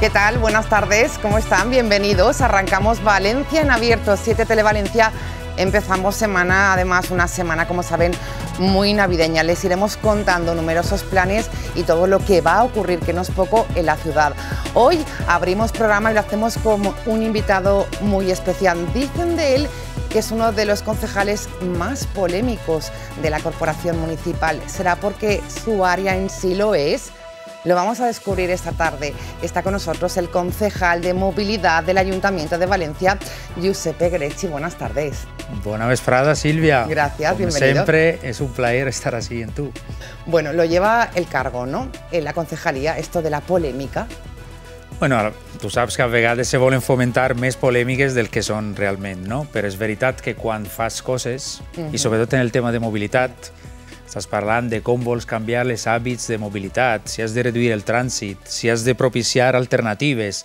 ¿Qué tal? Buenas tardes, ¿cómo están? Bienvenidos. Arrancamos Valencia en abierto, 7 Televalencia. Empezamos semana, además una semana, como saben, muy navideña. Les iremos contando numerosos planes y todo lo que va a ocurrir, que no es poco, en la ciudad. Hoy abrimos programa y lo hacemos con un invitado muy especial. Dicen de él que es uno de los concejales más polémicos de la corporación municipal. ¿Será porque su área en sí lo es? Lo vamos a descubrir esta tarde. Está con nosotros el concejal de movilidad del Ayuntamiento de Valencia, Giuseppe Grecci. Buenas tardes. Buena vesprada, Silvia. Gracias, Como bienvenido. siempre, es un placer estar así en tú. Bueno, lo lleva el cargo, ¿no? En la concejalía, esto de la polémica. Bueno, tu saps que a vegades se volen fomentar més polèmiques del que són realment, no? Però és veritat que quan fas coses, i sobretot en el tema de mobilitat, estàs parlant de com vols canviar els hàbits de mobilitat, si has de reduir el trànsit, si has de propiciar alternatives,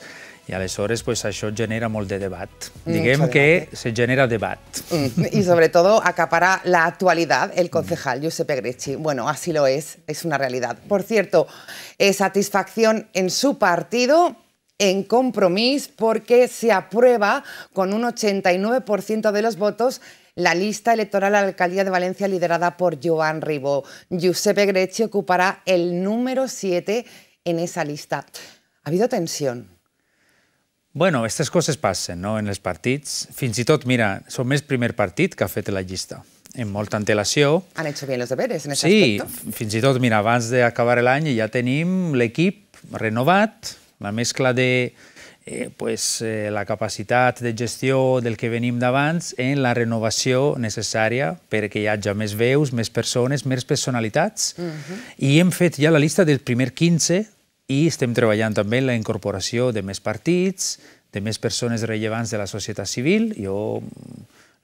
i aleshores pues, això genera molt de debat. Diguem que se genera debat. Y sobre todo acapara la actualidad el concejal Giuseppe Grecci. Bueno, así lo es una realidad. Por cierto, satisfacción en su partido, en Compromís, porque se aprueba con un 89% de los votos la lista electoral a la alcaldía de Valencia liderada por Joan Ribó. Giuseppe Grecci ocupará el número 7 en esa lista. ¿Ha habido tensión? Bueno, aquestes coses passen, no?, en els partits. Fins i tot, mira, som el primer partit que ha fet la llista, amb molta antelació. Han hecho bien los deberes en ese aspecto. Sí, fins i tot, mira, abans d'acabar l'any ja tenim l'equip renovat, la mescla de la capacitat de gestió del que venim d'abans en la renovació necessària perquè hi hagi més veus, més persones, més personalitats. I hem fet ja la llista del primer 15 i estem treballant també en la incorporació de més partits, de més persones rellevants de la societat civil. Jo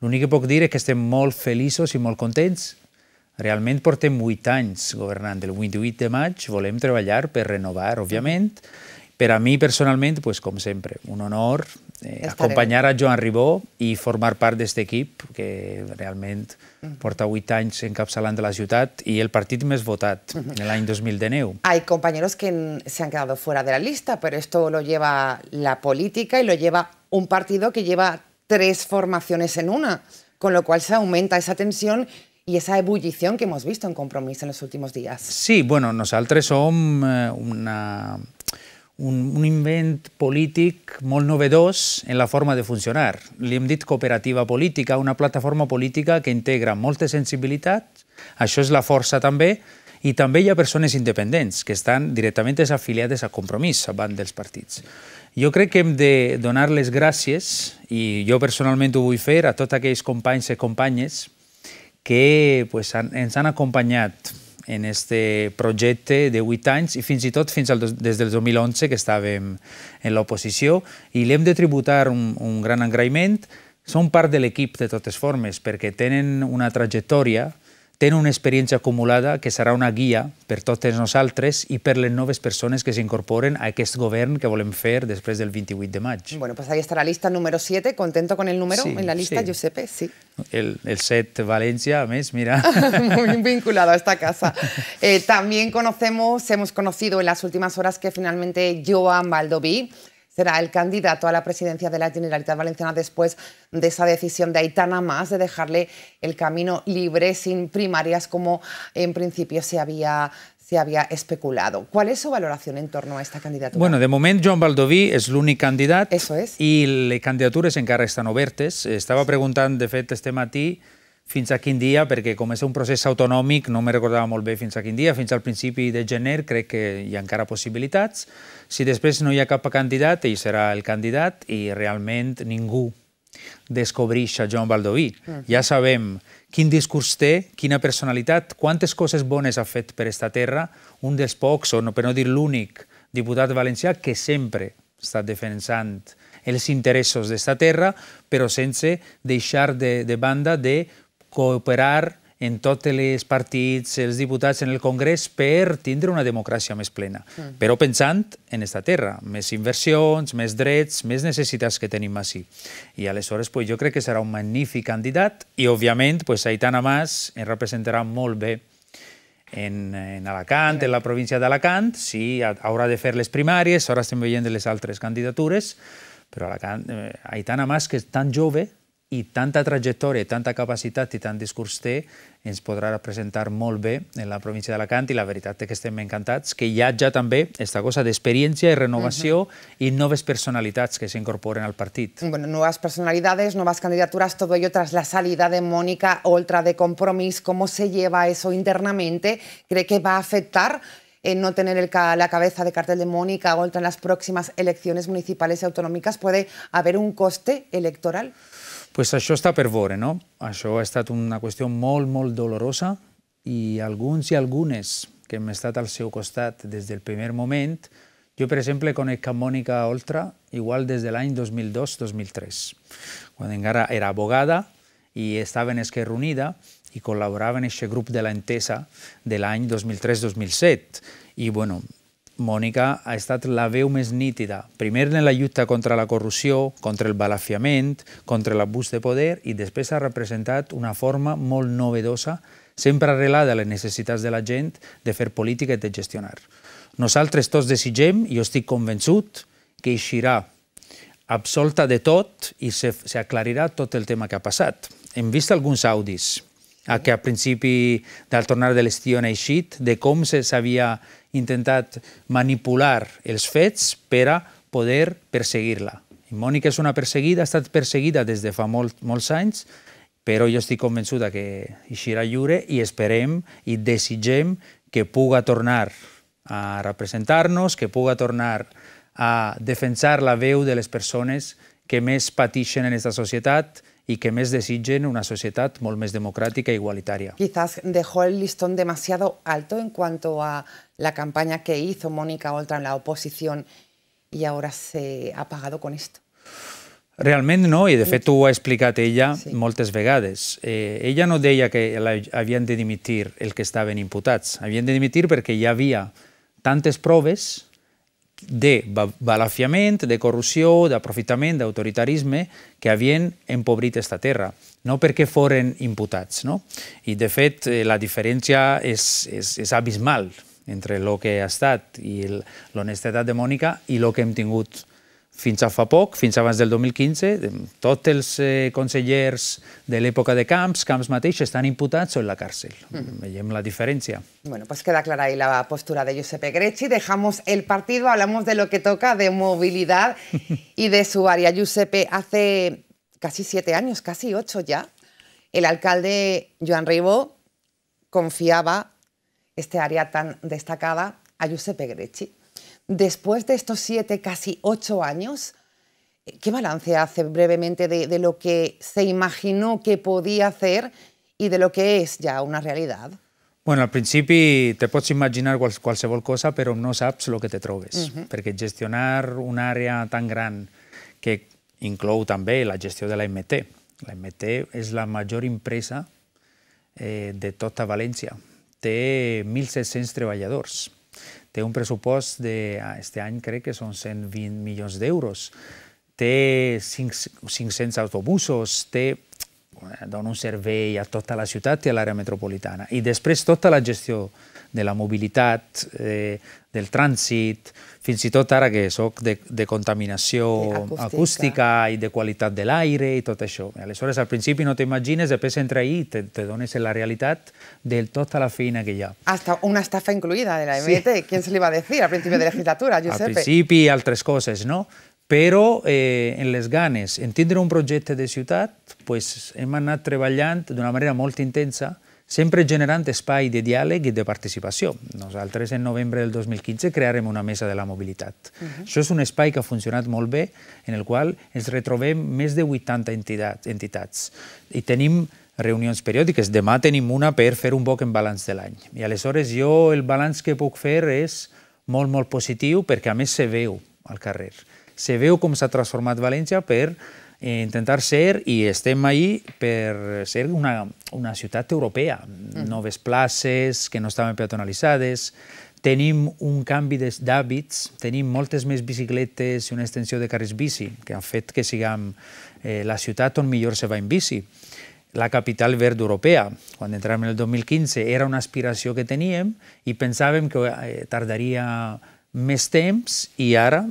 l'únic que puc dir és que estem molt feliços i molt contents. Realment portem 8 anys governant. El 28 de maig volem treballar per renovar, òbviament. Per a mi, personalment, com sempre, un honor acompanyar a Joan Ribó i formar part d'aquest equip que realment porta 8 anys encapçalant la ciutat i el partit més votat en l'any 2019. Hay compañeros que se han quedado fuera de la lista, pero esto lo lleva la política y lo lleva un partido que lleva 3 formaciones en una, con lo cual se aumenta esa tensión y esa ebullición que hemos visto en Compromís en los últimos días. Sí, bueno, nosaltres som un invent polític molt novedós en la forma de funcionar. Li hem dit cooperativa política, una plataforma política que integra moltes sensibilitats, això és la força també, i també hi ha persones independents que estan directament afiliades a Compromís, a banda dels partits. Jo crec que hem de donar les gràcies, i jo personalment ho vull fer, a tots aquells companys i companyes que ens han acompanyat en aquest projecte de 8 anys i fins i tot des del 2011 que estàvem en l'oposició i li hem de tributar un gran agraïment. Són part de l'equip de totes formes perquè tenen una trajectòria, tenen una experiència acumulada que serà una guia per totes nosaltres i per les noves persones que s'incorporen a aquest govern que volem fer després del 28 de maig. Bueno, pues ahí está la lista número 7. ¿Contento con el número en la lista, Giuseppe? Sí. El 7 Valencia, a més, mira. Muy vinculado a esta casa. También hemos conocido en las últimas horas que finalmente Joan Baldoví será el candidato a la presidencia de la Generalitat Valenciana después de esa decisión de Aitana Mas de dejarle el camino libre sin primarias como en principio se había especulado. ¿Cuál es su valoración en torno a esta candidatura? Bueno, de moment Joan Baldoví és l'únic candidat. Eso es. I les candidatures encara estan obertes. Estava preguntant, de fet, este matí fins a quin dia, perquè com és un procés autonòmic, no me recordava molt bé fins a quin dia, fins al principi de gener crec que hi ha encara possibilitats. Si després no hi ha cap candidat, ell serà el candidat i realment ningú descobreix a Joan Baldoví. Ja sabem quin discurs té, quina personalitat, quantes coses bones ha fet per esta terra, un dels pocs, o per no dir l'únic, diputat valencià que sempre ha estat defensant els interessos d'esta terra, però sense deixar de banda de cooperar en tots els partits, els diputats en el Congrés per tindre una democràcia més plena. Però pensant en esta terra, més inversions, més drets, més necessitats que tenim així. I aleshores jo crec que serà un magnífic candidat i, òbviament, Aitana Mas ens representarà molt bé en Alacant, en la província d'Alacant, sí, haurà de fer les primàries, ara estem veient les altres candidatures, però Aitana Mas, que és tan jove, i tanta trajectòria, tanta capacitat i tant discurs té, ens podrà representar molt bé en la província d'Alacant i la veritat és que estem encantats que hi hagi també aquesta cosa d'experiència i renovació y noves personalitats que s'incorporen al partit. Bueno, nuevas personalidades, nuevas candidaturas, todo ello tras la salida de Mónica Oltra de Compromís. ¿Cómo se lleva eso internamente? ¿Cree que va a afectar no tener la cabeza de cartel de Mónica Oltra en las próximas elecciones municipales y autonòmiques? ¿Puede haber un coste electoral? Pues això està per veure, no? Això ha estat una qüestió molt, molt dolorosa i alguns i algunes que hem estat al seu costat des del primer moment. Jo, per exemple, conec a Mònica Oltra igual des de l'any 2002-2003, quan encara era abogada i estava en Esquerra Unida i col·laborava en aquest grup de l'Entesa de l'any 2003-2007. I, bueno, Mònica ha estat la veu més nítida, primer en la lluita contra la corrupció, contra el balafiament, contra l'abús de poder, i després ha representat una forma molt novedosa, sempre arrelada a les necessitats de la gent, de fer política i de gestionar. Nosaltres tots desitgem, i jo estic convençut, que eixirà absolta de tot i s'aclarirà tot el tema que ha passat. Hem vist alguns audis que a principi del tornar de l'estiu han eixit, de com s'havia intentat manipular els fets per a poder perseguir-la. Mònica és una perseguida, ha estat perseguida des de fa molts anys, però jo estic convençuda que eixirà lliure i esperem i desitgem que puga tornar a representar-nos, que puga tornar a defensar la veu de les persones que més pateixen en aquesta societat y que más desitgen una sociedad molt més democrática e igualitaria. Quizás dejó el listón demasiado alto en cuanto a la campaña que hizo Mónica Oltra en la oposición y ahora se ha pagado con esto. Realment no, i de fet ho ha explicat ella moltes vegades. Ella no deia que havien de dimitir el que estaven imputats. Havien de dimitir perquè hi havia tantes proves de balafiament, de corrupció, d'aprofitament, d'autoritarisme, que havien empobrit aquesta terra, no perquè foren imputats. I, de fet, la diferència és abismal entre el que ha estat i l'honestedat de Mònica i el que hem tingut fins a fa poc, fins abans del 2015. Tots els consellers de l'època de Camps mateix, estan imputats o en la càrcel. Veiem la diferència. Bueno, pues queda clara ahí la postura de Giuseppe Grecci. Dejamos el partido, hablamos de lo que toca, de movilidad y de su área. Giuseppe, hace casi 7 años, casi 8 ya, el alcalde Joan Ribó confiaba este área tan destacada a Giuseppe Grecci. Después de estos 7, casi 8 años, ¿qué balance hace brevemente de lo que se imaginó que podía hacer y de lo que es ya una realidad? Bueno, al principi te pots imaginar qualsevol cosa, però no saps el que te trobes, perquè gestionar una àrea tan gran que inclou també la gestió de la MT. La MT és la major empresa de tota València. Té 1.700 treballadors. Té un pressupost d'aquest any, crec que són 120 milions d'euros. Té 500 autobusos, dona un servei a tota la ciutat i a l'àrea metropolitana. I després tota la gestió de la mobilitat, del trànsit, fins i tot ara que soc de contaminació acústica i de qualitat de l'aire i tot això. Aleshores, al principi no t'imagines, després entra ahí i te dones la realitat de tota la feina que hi ha. Hasta una estafa incluida de la MT, ¿quién se le iba a decir al principio de legislatura, Giuseppe? Al principi altres coses, no? Però en les ganes, en tindre un projecte de ciutat, hem anat treballant d'una manera molt intensa, sempre generant espai de diàleg i de participació. Nosaltres, en novembre del 2015, crearem una mesa de la mobilitat. Això és un espai que ha funcionat molt bé, en el qual ens retrobem més de 80 entitats. I tenim reunions periòdiques. Demà tenim una per fer un poc en balanç de l'any. I aleshores jo el balanç que puc fer és molt, molt positiu, perquè a més se veu al carrer. Se veu com s'ha transformat València per intentar ser, i estem ahí per ser una ciutat europea. Noves places que no estaven peatonalitzades, tenim un canvi d'hàbits, tenim moltes més bicicletes i una extensió de carrers bici, que han fet que siguem la ciutat on millor se va en bici. la capital verda europea. Quan entràvem en el 2015 era una aspiració que teníem i pensàvem que tardaria més temps i ara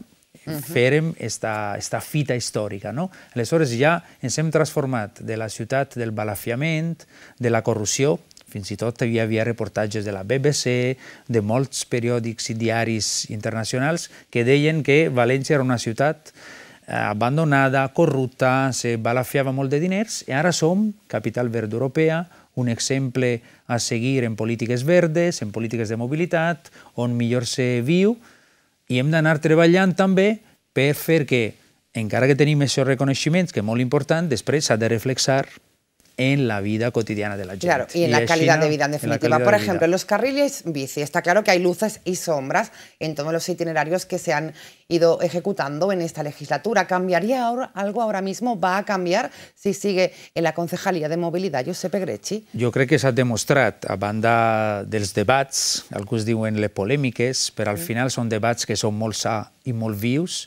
fèrem esta fita històrica. Aleshores ja ens hem transformat de la ciutat del balafiament, de la corrupció, fins i tot hi havia reportatges de la BBC, de molts periòdics i diaris internacionals que deien que València era una ciutat abandonada, corrupta, se balafiava molt de diners i ara som capital verda europea, un exemple a seguir en polítiques verdes, en polítiques de mobilitat, on millor se viu i hem d'anar treballant també per fer que, encara que tenim aquests reconeixements, que és molt important, després s'ha de reflexar en la vida cotidiana de la gente. Claro, y en la calidad de vida, en definitiva. Por ejemplo, en los carriles bici, está claro que hay luces y sombras en todos los itinerarios que se han ido ejecutando en esta legislatura. ¿Cambiaría algo ahora mismo? ¿Va a cambiar si sigue en la Concejalía de Movilidad Giuseppe Grecci? Jo crec que s'ha demostrat, a banda dels debats, alguns diuen les polèmiques, però al final són debats que són molt sa i molt vius.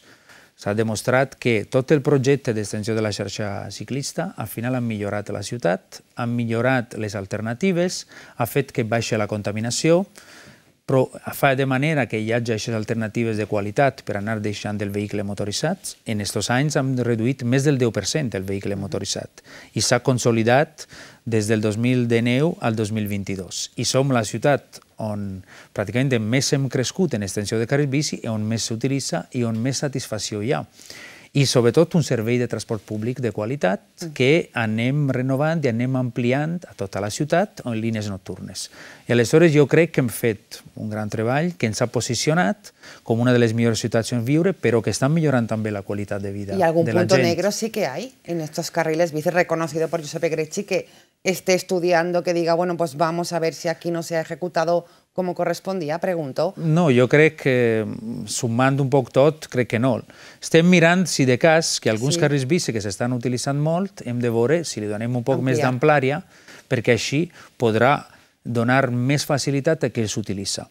S'ha demostrat que tot el projecte d'extensió de la xarxa ciclista al final han millorat la ciutat, han millorat les alternatives, ha fet que baixi la contaminació, però fa de manera que hi hagi aquestes alternatives de qualitat per anar deixant el vehicle motoritzat. En aquests anys hem reduït més del 10% el vehicle motoritzat i s'ha consolidat des del 2019 al 2022. I som la ciutat on pràcticament més hem crescut en extensió de carrils bici i on més s'utilitza i on més satisfacció hi ha. I sobretot un servei de transport públic de qualitat que anem renovant i anem ampliant a tota la ciutat en línies nocturnes. I aleshores jo crec que hem fet un gran treball que ens ha posicionat com una de les millors ciutats on viure, però que estan millorant també la qualitat de vida de la gent. ¿Y algún punto negro sí que hay en estos carriles bici reconocido por Giuseppe Grecci que esté estudiando, que diga, bueno, pues vamos a ver si aquí no se ha ejecutado como correspondía? Pregunto. No, jo crec que, sumant un poc tot, crec que no. Estem mirant, si de cas, que alguns carrils bici que s'estan utilitzant molt, hem de veure si li donem un poc més d'amplària, perquè així podrà donar més facilitat a qui els utilitza.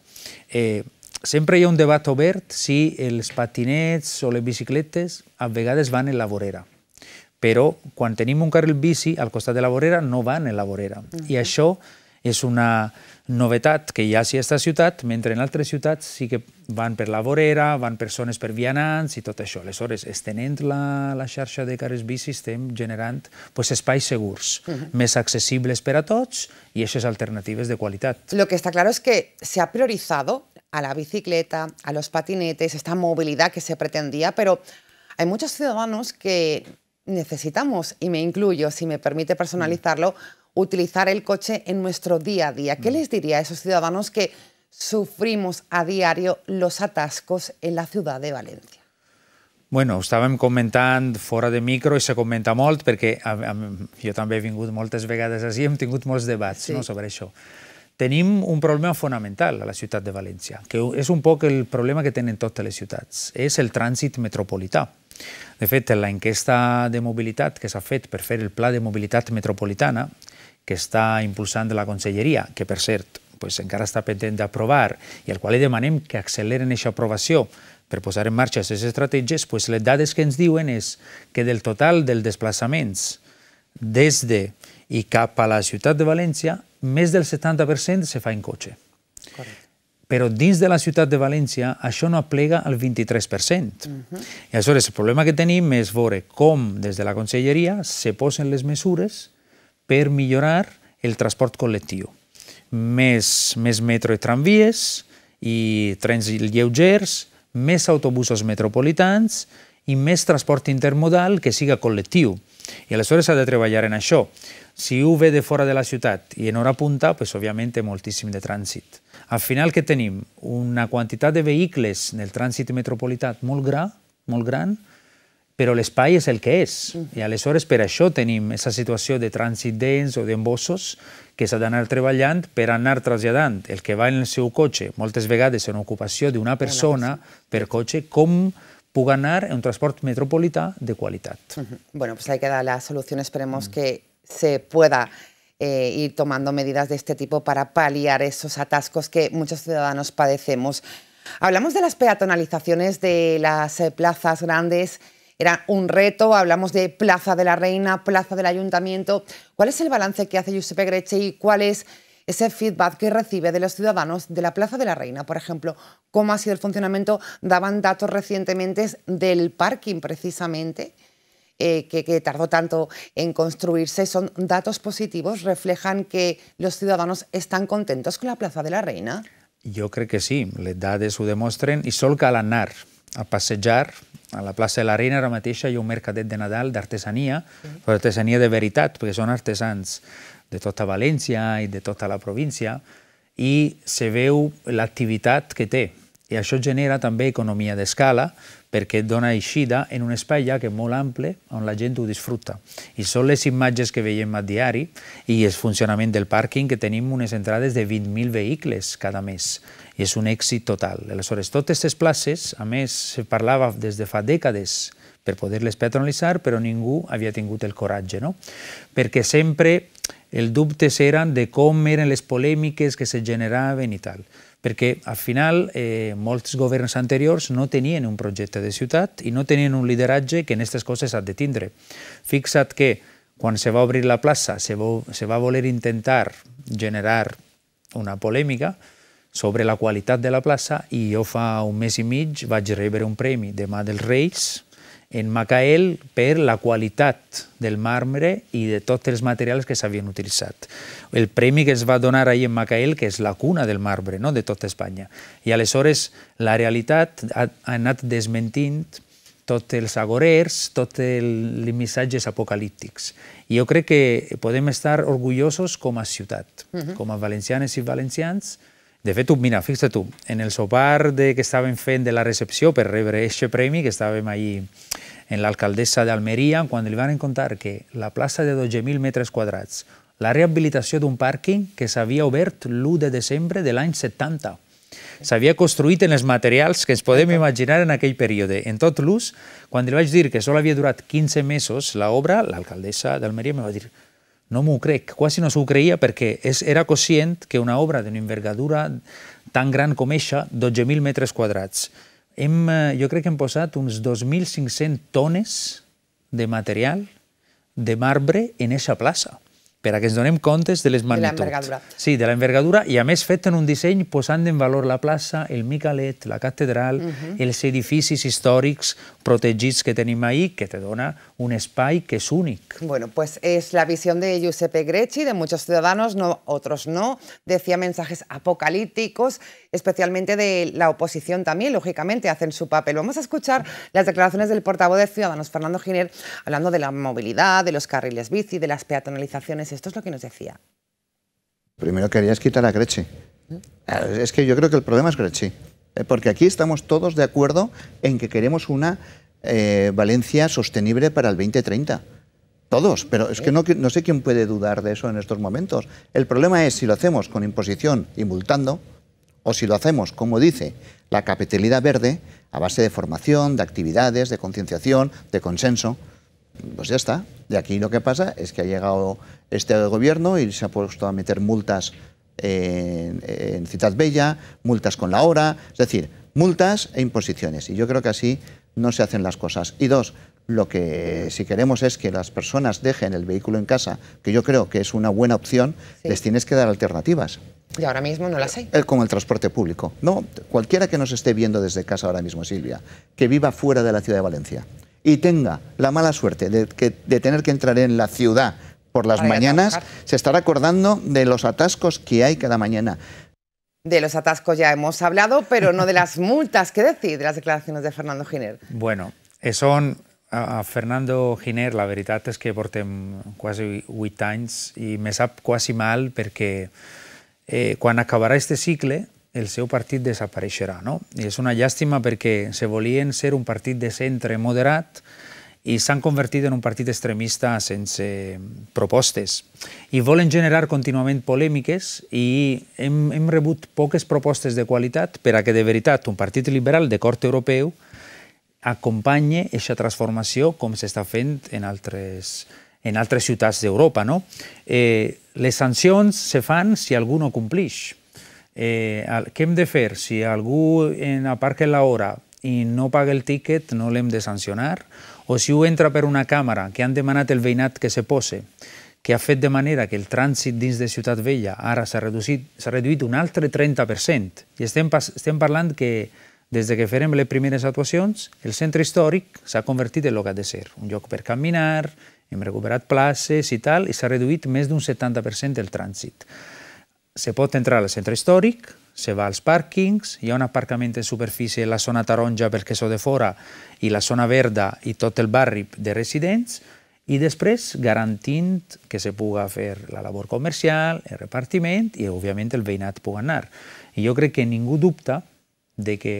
Sempre hi ha un debat obert si els patinets o les bicicletes a vegades van en la vorera. Però quan tenim un carril bici al costat de la vorera no van en la vorera. I això és una novetat que hi ha a aquesta ciutat, mentre en altres ciutats sí que van per la vorera, van persones per vianants i tot això. Aleshores, estenent la xarxa de carrils bici estem generant espais segurs, més accessibles per a tots i aquestes alternatives de qualitat. Lo que está claro es que se ha priorizado a la bicicleta, a los patinetes, esta movilidad que se pretendía, pero hay muchos ciudadanos que necesitamos, y me incluyo, si me permite personalizarlo, utilizar el coche en nuestro día a día. ¿Qué les diría a esos ciudadanos que sufrimos a diario los atascos en la ciudad de València? Bueno, ho estàvem comentant fora de micro i se comenta molt perquè jo també he vingut moltes vegades així, hem tingut molts debats sobre això. Tenim un problema fonamental a la ciutat de València, que és un poc el problema que tenen totes les ciutats, és el trànsit metropolità. De fet, l'enquesta de mobilitat que s'ha fet per fer el Pla de Mobilitat Metropolitana, que està impulsant la Conselleria, que per cert encara està pendent d'aprovar i al qual li demanem que acceleren aquesta aprovació per posar en marxa aquestes estratègies, les dades que ens diuen és que del total dels desplaçaments des de i cap a la ciutat de València, més del 70% se fa en cotxe. Correcte. Però dins de la ciutat de València això no aplega al 23%. I aleshores el problema que tenim és veure com des de la Conselleria se posen les mesures per millorar el transport col·lectiu. Més metro i tramvies i trens lleugers, més autobusos metropolitans i més transport intermodal que siga col·lectiu. I aleshores s'ha de treballar en això. Si ho ve de fora de la ciutat i en hora punta, òbviament té moltíssim de trànsit. Al final què tenim? Una quantitat de vehicles en el trànsit metropolità molt gran, però l'espai és el que és. I aleshores per això tenim aquesta situació de trànsit dens o d'embossos que s'ha d'anar treballant per anar traslladant el que va en el seu cotxe, moltes vegades en ocupació d'una persona per cotxe, com puga anar en un transport metropolità de qualitat. Bueno, pues ahí queda la solución. Esperemos que se pueda ir tomando medidas de este tipo para paliar esos atascos que muchos ciudadanos padecemos. Hablamos de las peatonalizaciones de las plazas grandes era un reto. Hablamos de Plaza de la Reina, Plaza del Ayuntamiento. ¿Cuál es el balance que hace Giuseppe Greci y cuál es ese feedback que recibe de los ciudadanos de la Plaza de la Reina? Por ejemplo, ¿cómo ha sido el funcionamiento? Daban datos recientemente del parking, precisamente, que tardó tanto en construirse. Son datos positivos, reflejan que los ciudadanos estan contentos con la Plaza de la Reina? Jo crec que sí, les dades ho demostren i sol cal anar a passejar a la plaça de la Reina. Ara mateix hi ha un mercadet de Nadal d'artesania, però artesania de veritat, perquè són artesans de tota València i de tota la província, i se veu l'activitat que té. I això genera també economia d'escala, perquè dona eixida en un espai ja que és molt ample, on la gent ho disfruta. I són les imatges que veiem a diari i el funcionament del pàrquing, que tenim unes entrades de 20.000 vehicles cada mes. I és un èxit total. Aleshores, totes aquestes places, a més, se parlava des de fa dècades per poder-les peatonalitzar, però ningú havia tingut el coratge, no? Perquè sempre els dubtes eren de com eren les polèmiques que se generaven i tal. Perquè al final molts governs anteriors no tenien un projecte de ciutat i no tenien un lideratge que en aquestes coses ha de tindre. Fixa't que quan se va obrir la plaça se va voler intentar generar una polèmica sobre la qualitat de la plaça i jo fa un mes i mig vaig rebre un premi de Mà dels Reis en Macael per la qualitat del marbre i de tots els materials que s'havien utilitzat. El premi que es va donar ahir en Macael, que és la cuna del marbre, no?, de tota Espanya. I aleshores la realitat ha anat desmentint tots els agorers, tots els missatges apocalíptics. I jo crec que podem estar orgullosos com a ciutat, com a valencianes i valencians. De fet, mira, fixa't tu, en el sopar que estàvem fent de la recepció per rebre aquest premi, que estàvem ahir en l'alcaldessa d'Almeria, quan li van contar que la plaça de 12.000 metres quadrats, la rehabilitació d'un pàrquing que s'havia obert l'1 de desembre de l'any 70. S'havia construït en els materials que ens podem imaginar en aquell període. En tot l'ús, quan li vaig dir que sol havia durat 15 mesos l'obra, l'alcaldessa d'Almeria em va dir: no m'ho crec, quasi no s'ho creia perquè era conscient que una obra d'una envergadura tan gran com eixa, 12.000 metres quadrats, jo crec que hem posat uns 2.500 tones de material de marbre en eixa plaça, per a que ens donem comptes de les magnituds. De l'envergadura. Sí, de l'envergadura, i a més fet en un disseny posant en valor la plaça, el Micalet, la catedral, els edificis històrics protegits que tenim ahí, que te dona un espai que es únic. Bueno, pues es la visión de Giuseppe Greci, de muchos ciudadanos, no, otros no. Decía mensajes apocalípticos, especialmente de la oposición también, lógicamente, hacen su papel. Vamos a escuchar las declaraciones del portavoz de Ciudadanos, Fernando Giner, hablando de la movilidad, de los carriles bici, de las peatonalizaciones. Esto es lo que nos decía. Primero querías quitar a Greci. Es que yo creo que el problema es Greci. Porque aquí estamos todos de acuerdo en que queremos una Valencia sostenible para el 2030. Todos, pero es que no sé quién puede dudar de eso en estos momentos. El problema es si lo hacemos con imposición y multando, o si lo hacemos, como dice la capitalidad verde, a base de formación, de actividades, de concienciación, de consenso. Pues ya está. Y aquí lo que pasa es que ha llegado este gobierno y se ha puesto a meter multas en Ciutat Vella, multas con la hora, es decir, multas e imposiciones. Y yo creo que así no se hacen las cosas. Y dos, lo que si queremos es que las personas dejen el vehículo en casa, que yo creo que es una buena opción, les tienes que dar alternativas. Y ahora mismo no las hay. Como el transporte público. No, cualquiera que nos esté viendo desde casa ahora mismo, Silvia, que viva fuera de la ciudad de Valencia y tenga la mala suerte de tener que entrar en la ciudad por las mañanas, se estará acordando de los atascos que hay cada mañana. De los atascos ya hemos hablado, pero no de las multas. ¿Qué decir de las declaraciones de Fernando Giner? Bueno, a Fernando Giner, la veritat és que portem quasi 8 anys i me sap quasi mal perquè quan acabarà este cicle el seu partit desapareixerà, no? I és una llàstima perquè se volien ser un partit de centre moderat i s'han convertit en un partit extremista sense propostes. I volen generar contínuament polèmiques i hem rebut poques propostes de qualitat per a que de veritat un partit liberal de corte europeu acompanye aquesta transformació com s'està fent en altres ciutats d'Europa, no? Les sancions se fan si algú no complix. Què hem de fer? Si algú aparca l'hora i no paga el tiquet, no l'hem de sancionar? o si ho entra per una càmera que han demanat el veïnat que se posi, que ha fet de manera que el trànsit dins de Ciutat Vella ara s'ha reduït un altre 30%. I estem parlant que des que farem les primeres actuacions, el centre històric s'ha convertit en el que ha de ser, un lloc per caminar, hem recuperat places i tal, i s'ha reduït més d'un 70% el trànsit. Se pot entrar al centre històric, se va als pàrquings, hi ha un aparcament en superfície en la zona taronja pel que so de fora i la zona verda i tot el barri de residents, i després garantint que se puga fer la labor comercial, el repartiment i, òbviament, el veïnat pugui anar. I jo crec que ningú dubta de que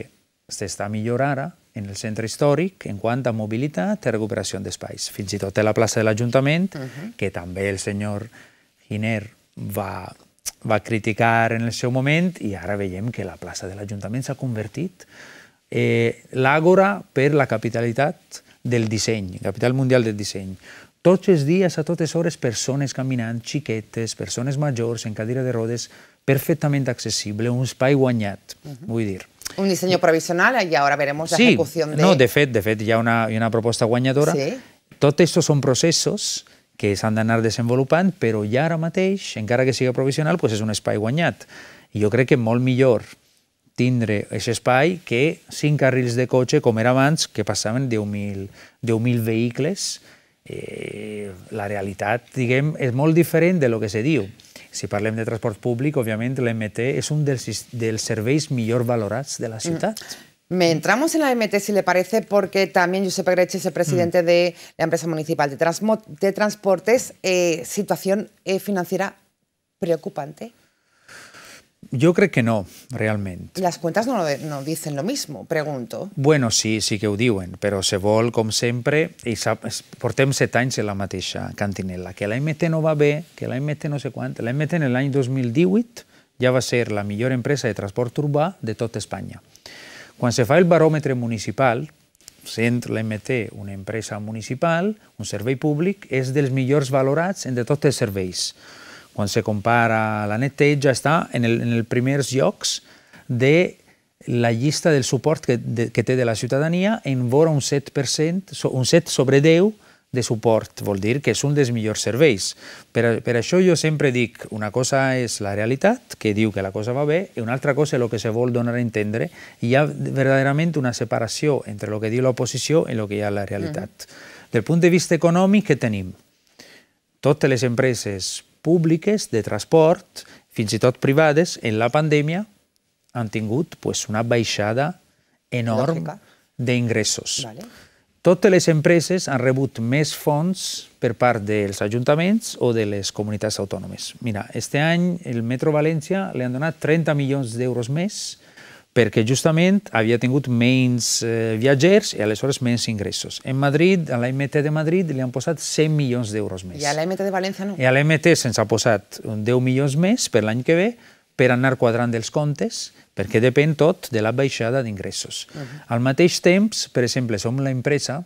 s'està millor ara en el centre històric en quant a mobilitat i recuperació d'espais. Fins i tot a la plaça de l'Ajuntament, que també el senyor Giner va criticar en el seu moment, i ara veiem que la plaça de l'Ajuntament s'ha convertit l'àgora per la capitalitat del disseny, capital mundial del disseny. Tots els dies, a totes hores, persones caminant, xiquetes, persones majors, en cadira de rodes, perfectament accessible, un espai guanyat, vull dir. Un diseño provisional y ahora veremos la ejecución de... No, de fet, hi ha una proposta guanyadora. Tots estos són processos que s'han d'anar desenvolupant, però ja ara mateix, encara que sigui provisional, és un espai guanyat. I jo crec que molt millor tindre aquest espai que 5 carrils de cotxe, com era abans, que passaven 10.000 vehicles. La realitat, diguem, és molt diferent de lo que se diu. Si parlem de transport públic, òbviament l'MT és un dels serveis millor valorats de la ciutat. Entramos en la MT, si le parece, porque también Josep Egreche es el presidente de la empresa municipal de transportes. ¿Situación financiera preocupante? Jo crec que no, realment. Las cuentas no dicen lo mismo, pregunto. Bueno, sí que ho diuen, però se vol, com sempre, i portem 7 anys en la mateixa cantinela, que l'AMT no va bé, que l'AMT no sé quant. L'AMT en l'any 2018 ja va ser la millor empresa de transport urbà de tot Espanya. Quan se fa el baròmetre municipal, sent l'AMT una empresa municipal, un servei públic, és dels millors valorats entre tots els serveis. Quan se compara la neteja, està en els primers llocs de la llista del suport que té de la ciutadania en vora un 7%, un 7 sobre 10 de suport. Vol dir que és un dels millors serveis. Per això jo sempre dic, una cosa és la realitat, que diu que la cosa va bé, i una altra cosa és el que se vol donar a entendre. Hi ha verdaderament una separació entre el que diu l'oposició i el que hi ha la realitat. Del punt de vista econòmic, què tenim? Totes les empreses públiques de transport, fins i tot privades, en la pandèmia han tingut una baixada enorme d'ingressos. Totes les empreses han rebut més fons per part dels ajuntaments o de les comunitats autònomes. Mira, este any el Metro València li han donat 30 milions d'euros més perquè justament havia tingut menys viatgers i aleshores menys ingressos. En Madrid, a l'AMT de Madrid, li han posat 100 milions d'euros més. I a l'AMT de València no? I a l'AMT se'ns ha posat 10 milions més per l'any que ve per anar quadrant els comptes, perquè depèn tot de la baixada d'ingressos. Al mateix temps, per exemple, som l'empresa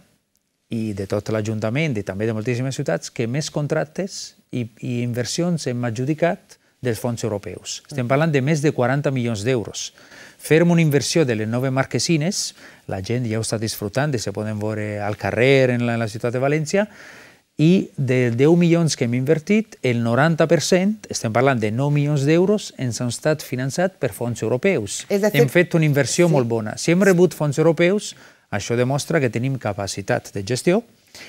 i de tot l'Ajuntament i també de moltíssimes ciutats que més contractes i inversions hem adjudicat dels fons europeus. Estem parlant de més de 40 milions d'euros. Fem una inversió de les 9 marquesines, la gent ja ho està disfrutant, se poden veure al carrer en la ciutat de València, i de 10 milions que hem invertit, el 90%, estem parlant de 9 milions d'euros, ens han estat finançats per fons europeus. Hem fet una inversió molt bona. Si hem rebut fons europeus, això demostra que tenim capacitat de gestió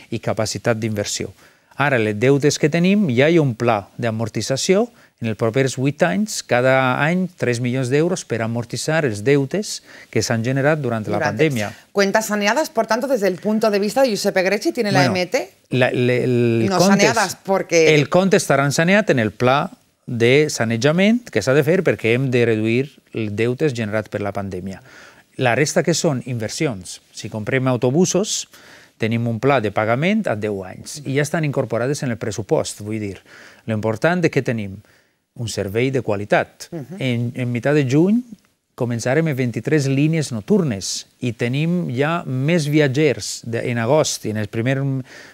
i capacitat d'inversió. Ara, les deutes que tenim, ja hi ha un pla d'amortització. En els propers 8 anys, cada any, 3 milions d'euros per amortitzar els deutes que s'han generat durant la pandèmia. ¿Cuentas saneadas, por tanto, desde el punto de vista de Josep Egreche, tiene la AMT? No saneadas porque... El compte estarà saneat en el pla de sanejament que s'ha de fer perquè hem de reduir els deutes generats per la pandèmia. La resta que són inversions. Si comprem autobusos, tenim un pla de pagament a 10 anys i ja estan incorporades en el pressupost, vull dir. L'important és que tenim un servei de qualitat. En meitat de juny començarem amb 23 línies nocturnes i tenim ja més viatgers en agost i en els primers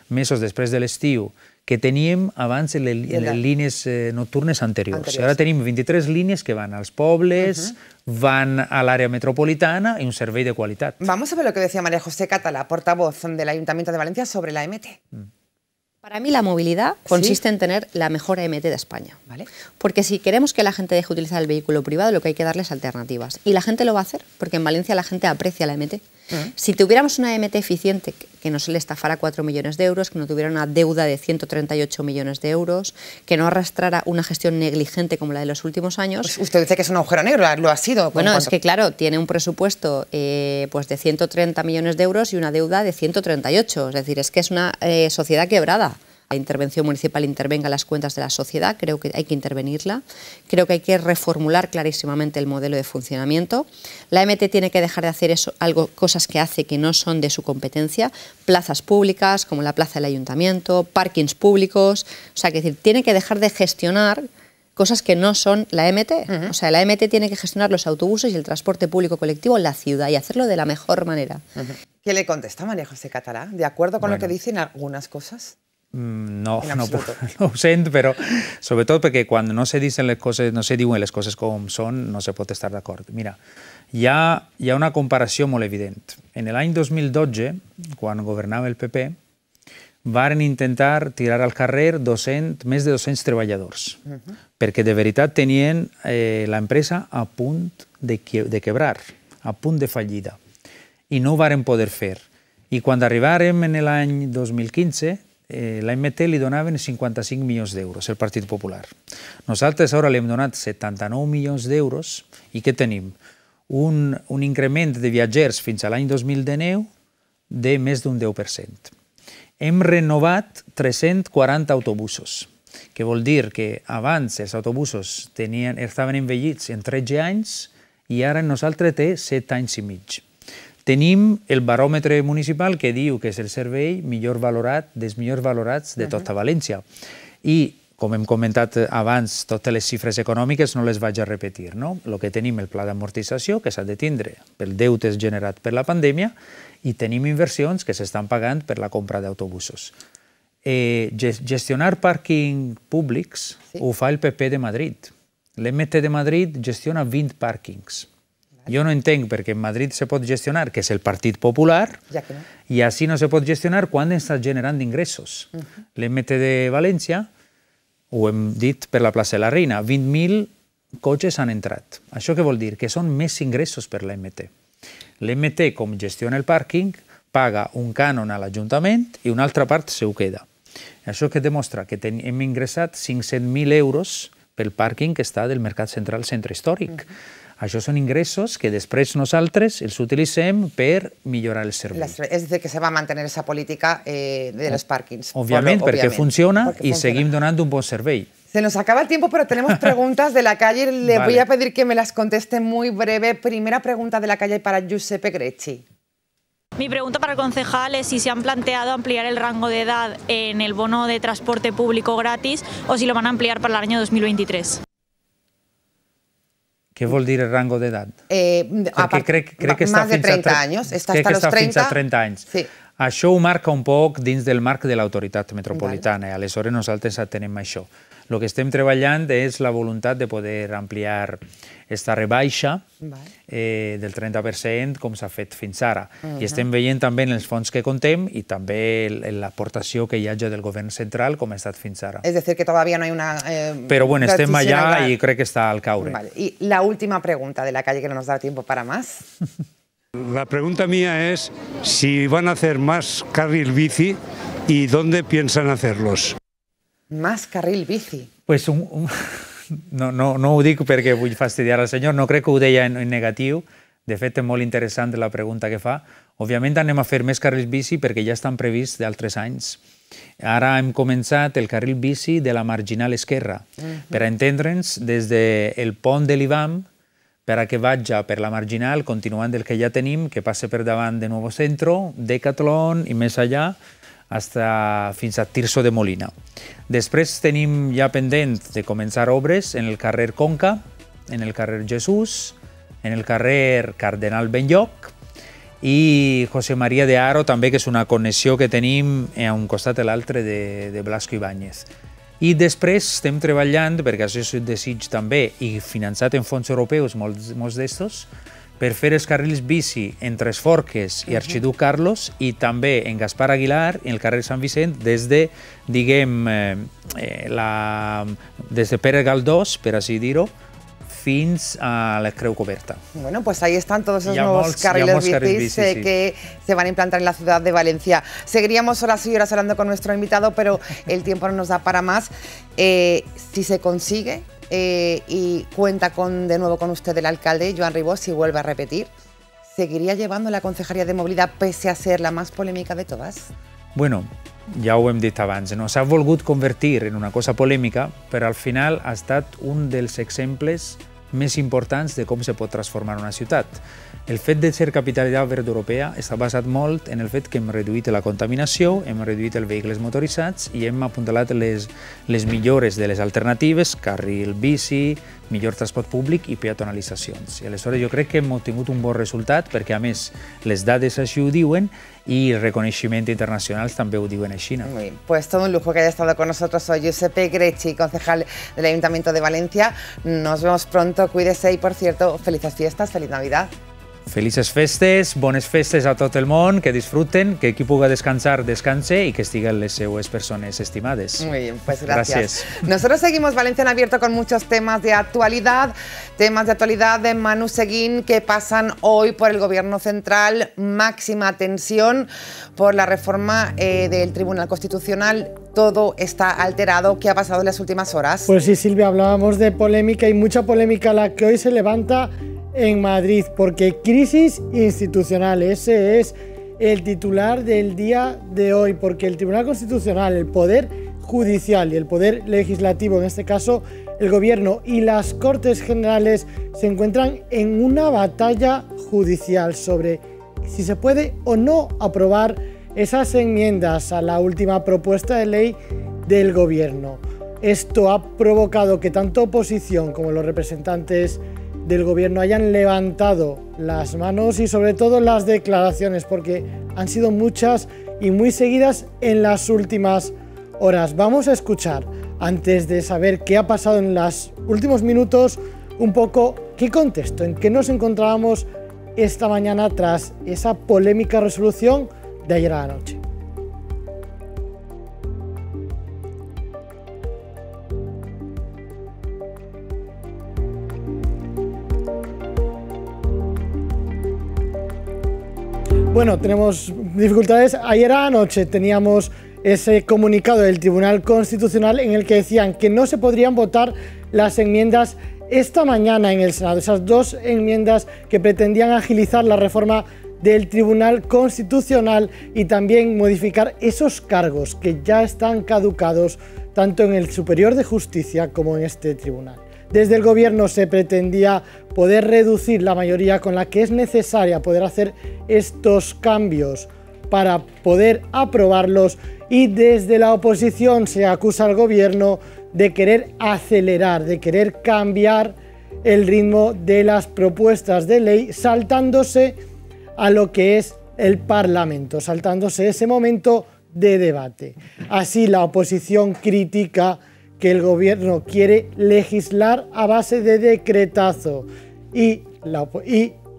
mesos després de l'estiu que teníem abans en les línies nocturnes anteriors. Ara tenim 23 línies que van als pobles, van a l'àrea metropolitana i un servei de qualitat. Vamos a ver lo que decía María José Catalá, portavoz del Ayuntamiento de Valencia, sobre la AMT. Para mí la movilidad consiste en tener la mejor AMT de España. ¿Vale? Porque si queremos que la gente deje de utilizar el vehículo privado, lo que hay que darles alternativas. Y la gente lo va a hacer, porque en Valencia la gente aprecia la AMT. Si tuviéramos una AMT eficiente, que no se le estafara 4 millones de euros, que no tuviera una deuda de 138 millones de euros, que no arrastrara una gestión negligente como la de los últimos años... Pues usted dice que es un agujero negro, lo ha sido. Bueno, es que claro, tiene un presupuesto pues de 130 millones de euros y una deuda de 138. Es decir, es que es una sociedad quebrada. La intervención municipal intervenga en las cuentas de la sociedad, creo que hay que intervenirla, creo que hay que reformular clarísimamente el modelo de funcionamiento. La AMT tiene que dejar de hacer cosas que hace que no son de su competencia, plazas públicas como la plaza del ayuntamiento, parkings públicos, o sea, que tiene que dejar de gestionar cosas que no son la AMT. O sea, la AMT tiene que gestionar los autobuses y el transporte público colectivo en la ciudad y hacerlo de la mejor manera. ¿Qué le contesta María José Catalá? ¿De acuerdo con lo que dicen algunas cosas? No ho sent, però sobretot perquè quan no se diuen les coses com són, no se pot estar d'acord. Mira, hi ha una comparació molt evident. En l'any 2012, quan governava el PP, varen intentar tirar al carrer més de 200 treballadors, perquè de veritat tenien l'empresa a punt de quebrar, a punt de fallida, i no ho varen poder fer. I quan arribàrem en l'any 2015, l'AMT li donaven 55 milions d'euros, el Partit Popular. Nosaltres ara li hem donat 79 milions d'euros i què tenim? Un increment de viatgers fins a l'any 2019 de més d'un 10%. Hem renovat 340 autobusos, que vol dir que abans els autobusos estaven envellits en 13 anys i ara nosaltres té 7 anys i mig. Tenim el baròmetre municipal que diu que és el servei millor valorat, dels millors valorats de tota València. I, com hem comentat abans, totes les xifres econòmiques no les vaig a repetir. El que tenim el pla d'amortització, que s'ha de tindre pel deute generat per la pandèmia, i tenim inversions que s'estan pagant per la compra d'autobusos. Gestionar pàrquing públics ho fa el PP de Madrid. L'MT de Madrid gestiona 20 pàrquings. Jo no entenc perquè en Madrid se pot gestionar, que és el Partit Popular, i així no se pot gestionar quan està generant ingressos. L'MT de València, ho hem dit per la plaça de la Reina, 20.000 cotxes han entrat. Això què vol dir? Que són més ingressos per l'MT. L'MT, com gestiona el pàrquing, paga un cànon a l'Ajuntament i una altra part se ho queda. Això que demostra que hem ingressat 500.000 euros pel pàrquing que està del Mercat Central Centre Històric. Això són ingressos que després nosaltres els utilitzem per millorar el servei. Es decir, que se va a mantener esa política de los parkings. Obviamente, porque funciona y seguimos donando un buen servei. Se nos acaba el tiempo, pero tenemos preguntas de la calle. Le voy a pedir que me las conteste muy breve. Primera pregunta de la calle para Giuseppe Grecci. Mi pregunta para el concejal es si se han planteado ampliar el rango de edad en el bono de transporte público gratis o si lo van a ampliar para el año 2023. Què vol dir el rango d'edat? Crec que està fins a 30 anys. Crec que està fins a 30 anys. Això ho marca un poc dins del marc de l'autoritat metropolitana i aleshores nosaltres atenem això. El que estem treballant és la voluntat de poder ampliar aquesta rebaixa del 30% com s'ha fet fins ara. I estem veient també en els fons que contem i també l'aportació que hi hagi del govern central com ha estat fins ara. És a dir, que todavía no hay una... Però bueno, estem allà i crec que està al caure. I la última pregunta de la calle, que no nos da tiempo para más. La pregunta mía es si van a hacer más carril bici y dónde piensan hacerlos. Más carril bici. Pues no ho dic perquè vull fastidiar al senyor, no crec que ho deia en negatiu. De fet, és molt interessant la pregunta que fa. Òbviament anem a fer més carrils bici perquè ja estan prevists d'altres anys. Ara hem començat el carril bici de la Marginal Esquerra. Per entendre'ns, des del pont de l'Ibam, per a que vagi per la Marginal, continuant del que ja tenim, que passe per davant de Nuevo Centro, Decathlon i més allà, fins a Tirso de Molina. Després tenim ja pendent de començar obres en el carrer Conca, en el carrer Jesús, en el carrer Cardenal Benlloc i José María de Haro també, que és una connexió que tenim a un costat i l'altre de Blasco Ibáñez. I després estem treballant, perquè això és un desig també, i finançat en fons europeus, molts d'estos, per fer els carrils bici entre Esforques i Arxiduc Carlos i també en Gaspar Aguilar i el carrer Sant Vicent des de, diguem, des de Pere Galdós, per així dir-ho, fins a la Creu Coberta. Bueno, pues ahí están todos esos nuevos carriles bicis que se van a implantar en la ciudad de Valencia. Seguiríamos horas y horas hablando con nuestro invitado, pero el tiempo no nos da para más. Si se consigue y cuenta de nuevo con usted el alcalde, Joan Ribó, si vuelve a repetir, ¿seguiría llevando la Concejalía de Movilidad pese a ser la más polémica de todas? Bueno, ja ho hem dit abans, no? S'ha volgut convertir en una cosa polèmica, però al final ha estat un dels exemples més importants de com se pot transformar una ciutat. El fet de ser capitalitat verd europea està basat molt en el fet que hem reduït la contaminació, hem reduït els vehicles motoritzats i hem apuntalat les millores de les alternatives, carril bici, millor transport públic i peatonalitzacions. I aleshores jo crec que hem obtingut un bon resultat perquè, a més, les dades així ho diuen y reconocimiento internacional también digo en China. Muy bien, pues todo un lujo que haya estado con nosotros hoy Giuseppe Greci, concejal del Ayuntamiento de Valencia. Nos vemos pronto, cuídese y, por cierto, felices fiestas, feliz Navidad. Felices festes, bones festes a tot el món, que disfruten, que qui puga descansar, descanse y que estiguen les seues persones estimades. Muy bien, pues gracias. Nosotros seguimos Valencia en Abierto con muchos temas de actualidad de Manu Seguín que pasan hoy por el Gobierno Central, máxima tensión por la reforma del Tribunal Constitucional. Todo está alterado. ¿Qué ha pasado en las últimas horas? Pues sí, Silvia, hablábamos de polémica y mucha polémica la que hoy se levanta en Madrid, porque crisis institucional, ese es el titular del día de hoy, porque el Tribunal Constitucional, el Poder Judicial y el Poder Legislativo, en este caso el Gobierno y las Cortes Generales, se encuentran en una batalla judicial sobre si se puede o no aprobar esas enmiendas a la última propuesta de ley del Gobierno. Esto ha provocado que tanto oposición como los representantes del Gobierno hayan levantado las manos y sobre todo las declaraciones, porque han sido muchas y muy seguidas en las últimas horas. Vamos a escuchar, antes de saber qué ha pasado en los últimos minutos, un poco qué contexto, en qué nos encontrábamos esta mañana tras esa polémica resolución de ayer a la noche. Bueno, tenemos dificultades. Ayer a la noche teníamos ese comunicado del Tribunal Constitucional en el que decían que no se podrían votar las enmiendas esta mañana en el Senado, esas dos enmiendas que pretendían agilizar la reforma del Tribunal Constitucional y también modificar esos cargos que ya están caducados tanto en el Superior de Justicia como en este tribunal. Desde el Gobierno se pretendía poder reducir la mayoría con la que es necesaria poder hacer estos cambios para poder aprobarlos, y desde la oposición se acusa al Gobierno de querer acelerar, de querer cambiar el ritmo de las propuestas de ley, saltándose a lo que es el Parlamento, saltándose ese momento de debate. Así, la oposición critica que el Gobierno quiere legislar a base de decretazo y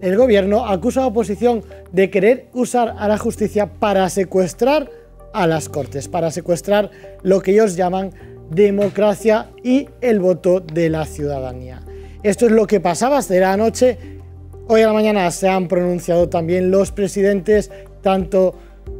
el Gobierno acusa a la oposición de querer usar a la justicia para secuestrar a las Cortes, para secuestrar lo que ellos llaman democracia y el voto de la ciudadanía. Esto es lo que pasaba hasta la noche. Hoy a la mañana se han pronunciado también los presidentes tanto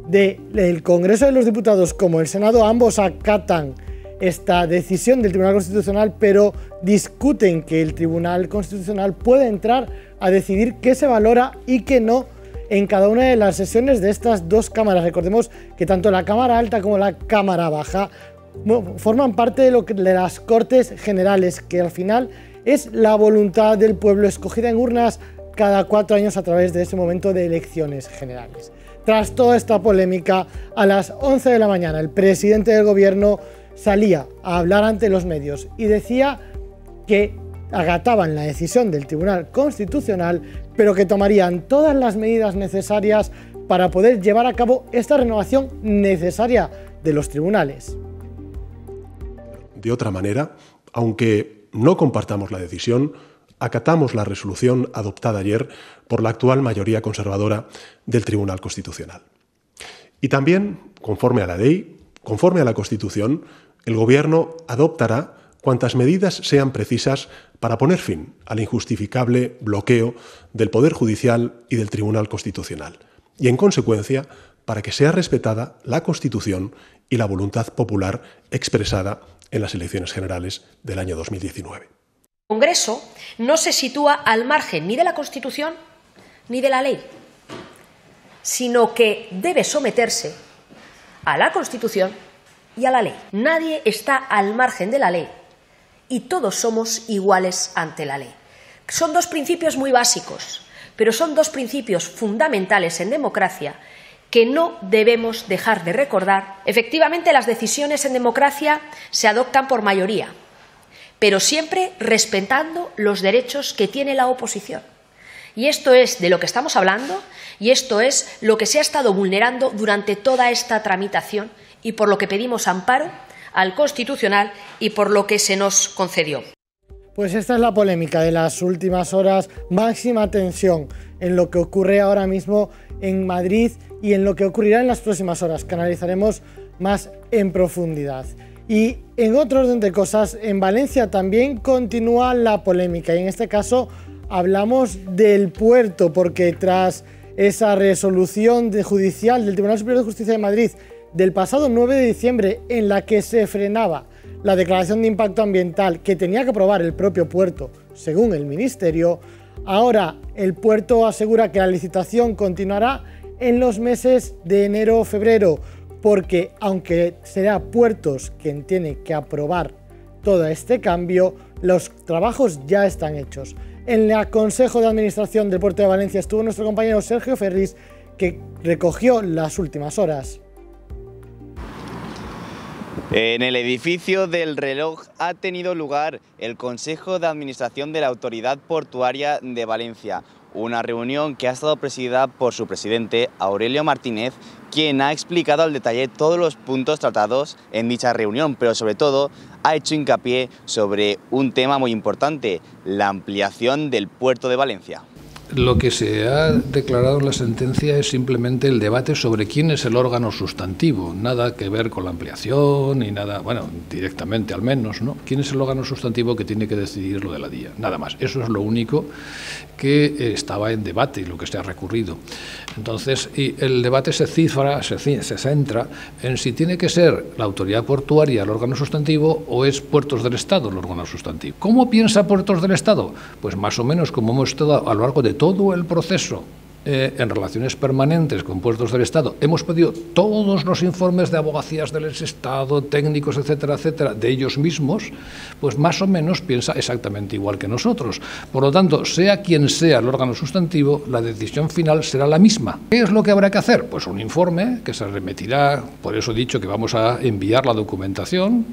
del Congreso de los Diputados como el Senado. Ambos acatan esta decisión del Tribunal Constitucional, pero discuten que el Tribunal Constitucional puede entrar a decidir qué se valora y qué no en cada una de las sesiones de estas dos cámaras. Recordemos que tanto la Cámara Alta como la Cámara Baja forman parte de las Cortes Generales, que al final es la voluntad del pueblo escogida en urnas cada 4 años a través de ese momento de elecciones generales. Tras toda esta polémica, a las 11 de la mañana el presidente del Gobierno salía a hablar ante los medios y decía que agataban la decisión del Tribunal Constitucional, pero que tomarían todas las medidas necesarias para poder llevar a cabo esta renovación necesaria de los tribunales. De otra manera, aunque no compartamos la decisión, acatamos la resolución adoptada ayer por la actual mayoría conservadora del Tribunal Constitucional. Y también, conforme a la ley, conforme a la Constitución, el Gobierno adoptará cuantas medidas sean precisas para poner fin al injustificable bloqueo del Poder Judicial y del Tribunal Constitucional y, en consecuencia, para que sea respetada la Constitución y la voluntad popular expresada en las elecciones generales del año 2019. El Congreso no se sitúa al margen ni de la Constitución ni de la ley, sino que debe someterse a la Constitución y a la ley. Nadie está al margen de la ley y todos somos iguales ante la ley. Son dos principios muy básicos, pero son dos principios fundamentales en democracia que no debemos dejar de recordar. Efectivamente, las decisiones en democracia se adoptan por mayoría, pero siempre respetando los derechos que tiene la oposición. Y esto es de lo que estamos hablando y esto es lo que se ha estado vulnerando durante toda esta tramitación y por lo que pedimos amparo al Constitucional y por lo que se nos concedió. Pues esta es la polémica de las últimas horas, máxima tensión en lo que ocurre ahora mismo en Madrid y en lo que ocurrirá en las próximas horas, que analizaremos más en profundidad. Y en otro orden de cosas, en Valencia también continúa la polémica y en este caso hablamos del puerto, porque tras esa resolución judicial del Tribunal Superior de Justicia de Madrid del pasado 9 de diciembre en la que se frenaba la declaración de impacto ambiental que tenía que aprobar el propio puerto, según el Ministerio, ahora el puerto asegura que la licitación continuará en los meses de enero o febrero, porque aunque será Puertos quien tiene que aprobar todo este cambio, los trabajos ya están hechos. En el Consejo de Administración del Puerto de Valencia estuvo nuestro compañero Sergio Ferris, que recogió las últimas horas. En el edificio del Reloj ha tenido lugar el Consejo de Administración de la Autoridad Portuaria de Valencia, una reunión que ha estado presidida por su presidente, Aurelio Martínez, quien ha explicado al detalle todos los puntos tratados en dicha reunión, pero sobre todo ha hecho hincapié sobre un tema muy importante, la ampliación del puerto de Valencia. Lo que se ha declarado en la sentencia es simplemente el debate sobre quién es el órgano sustantivo, nada que ver con la ampliación ni nada, bueno, directamente al menos, ¿no? ¿Quién es el órgano sustantivo que tiene que decidir lo de la DIA? Nada más. Eso es lo único que estaba en debate y lo que se ha recurrido. Entonces, y el debate se centra en si tiene que ser la autoridad portuaria el órgano sustantivo o es Puertos del Estado el órgano sustantivo. ¿Cómo piensa Puertos del Estado? Pues más o menos como hemos estado a lo largo de todo el proceso en relaciones permanentes con Puertos del Estado. Hemos pedido todos los informes de abogacías del Estado, técnicos, etcétera, etcétera, de ellos mismos, pues más o menos piensa exactamente igual que nosotros. Por lo tanto, sea quien sea el órgano sustantivo, la decisión final será la misma. ¿Qué es lo que habrá que hacer? Pues un informe que se remitirá, por eso he dicho que vamos a enviar la documentación,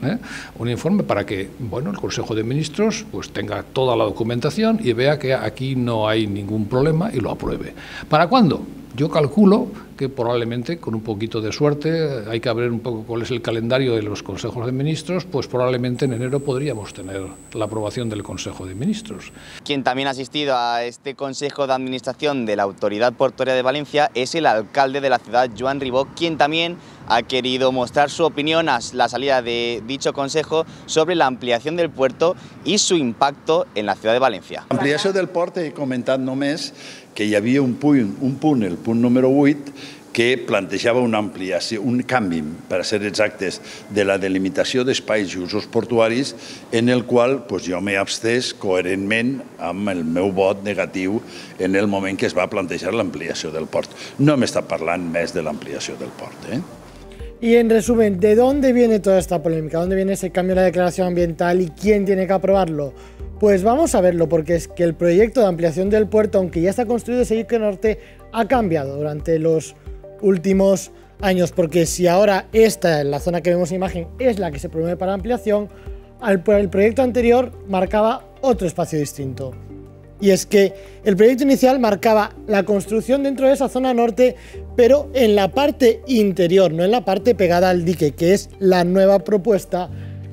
un informe para que, bueno, el Consejo de Ministros pues tenga toda la documentación y vea que aquí no hay ningún problema y lo apruebe. ¿Para cuándo? Yo calculo que probablemente, con un poquito de suerte, hay que ver un poco cuál es el calendario de los consejos de ministros, pues probablemente en enero podríamos tener la aprobación del Consejo de Ministros. Quien también ha asistido a este Consejo de Administración de la Autoridad Portuaria de Valencia es el alcalde de la ciudad, Joan Ribó, quien también ha querido mostrar su opinión a la salida de dicho Consejo sobre la ampliación del puerto y su impacto en la ciudad de Valencia. L'ampliació del port he comentat només que hi havia un punt, el punt número 8, que plantejava una ampliació, un canvi, per ser exactes, de la delimitació d'espais i usos portuaris, en el qual jo m'he abstès coherentment amb el meu vot negatiu en el moment que es va plantejar l'ampliació del port. No hem estat parlant més de l'ampliació del port. Y en resumen, ¿de dónde viene toda esta polémica? ¿Dónde viene ese cambio en la declaración ambiental y quién tiene que aprobarlo? Pues vamos a verlo, porque es que el proyecto de ampliación del puerto, aunque ya está construido, Seguique Norte ha cambiado durante los últimos años, porque si ahora esta, la zona que vemos en imagen, es la que se promueve para la ampliación, el proyecto anterior marcaba otro espacio distinto. Y es que el proyecto inicial marcaba la construcción dentro de esa zona norte, pero en la parte interior, no en la parte pegada al dique, que es la nueva propuesta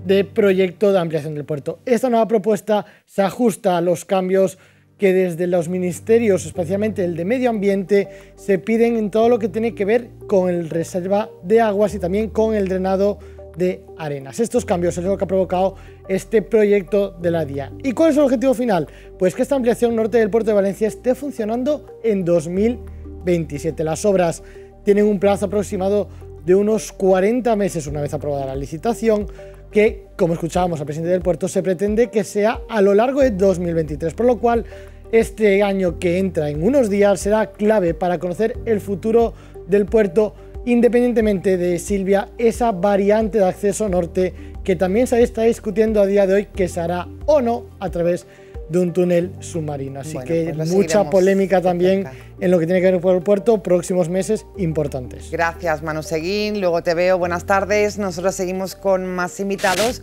de proyecto de ampliación del puerto. Esta nueva propuesta se ajusta a los cambios que desde los ministerios, especialmente el de Medio Ambiente, se piden en todo lo que tiene que ver con el reserva de aguas y también con el drenado de arenas. Estos cambios es lo que ha provocado este proyecto de la DIA. ¿Y cuál es el objetivo final? Pues que esta ampliación norte del puerto de Valencia esté funcionando en 2027. Las obras tienen un plazo aproximado de unos 40 meses una vez aprobada la licitación, que, como escuchábamos al presidente del puerto, se pretende que sea a lo largo de 2023, por lo cual este año que entra en unos días será clave para conocer el futuro del puerto, independientemente de, Silvia, esa variante de acceso norte que también se está discutiendo a día de hoy que se hará o no a través de un túnel submarino. Así que pues mucha polémica también en lo que tiene que ver con el puerto, próximos meses importantes. Gracias, Manu Seguín. Luego te veo. Buenas tardes. Nosotros seguimos con más invitados,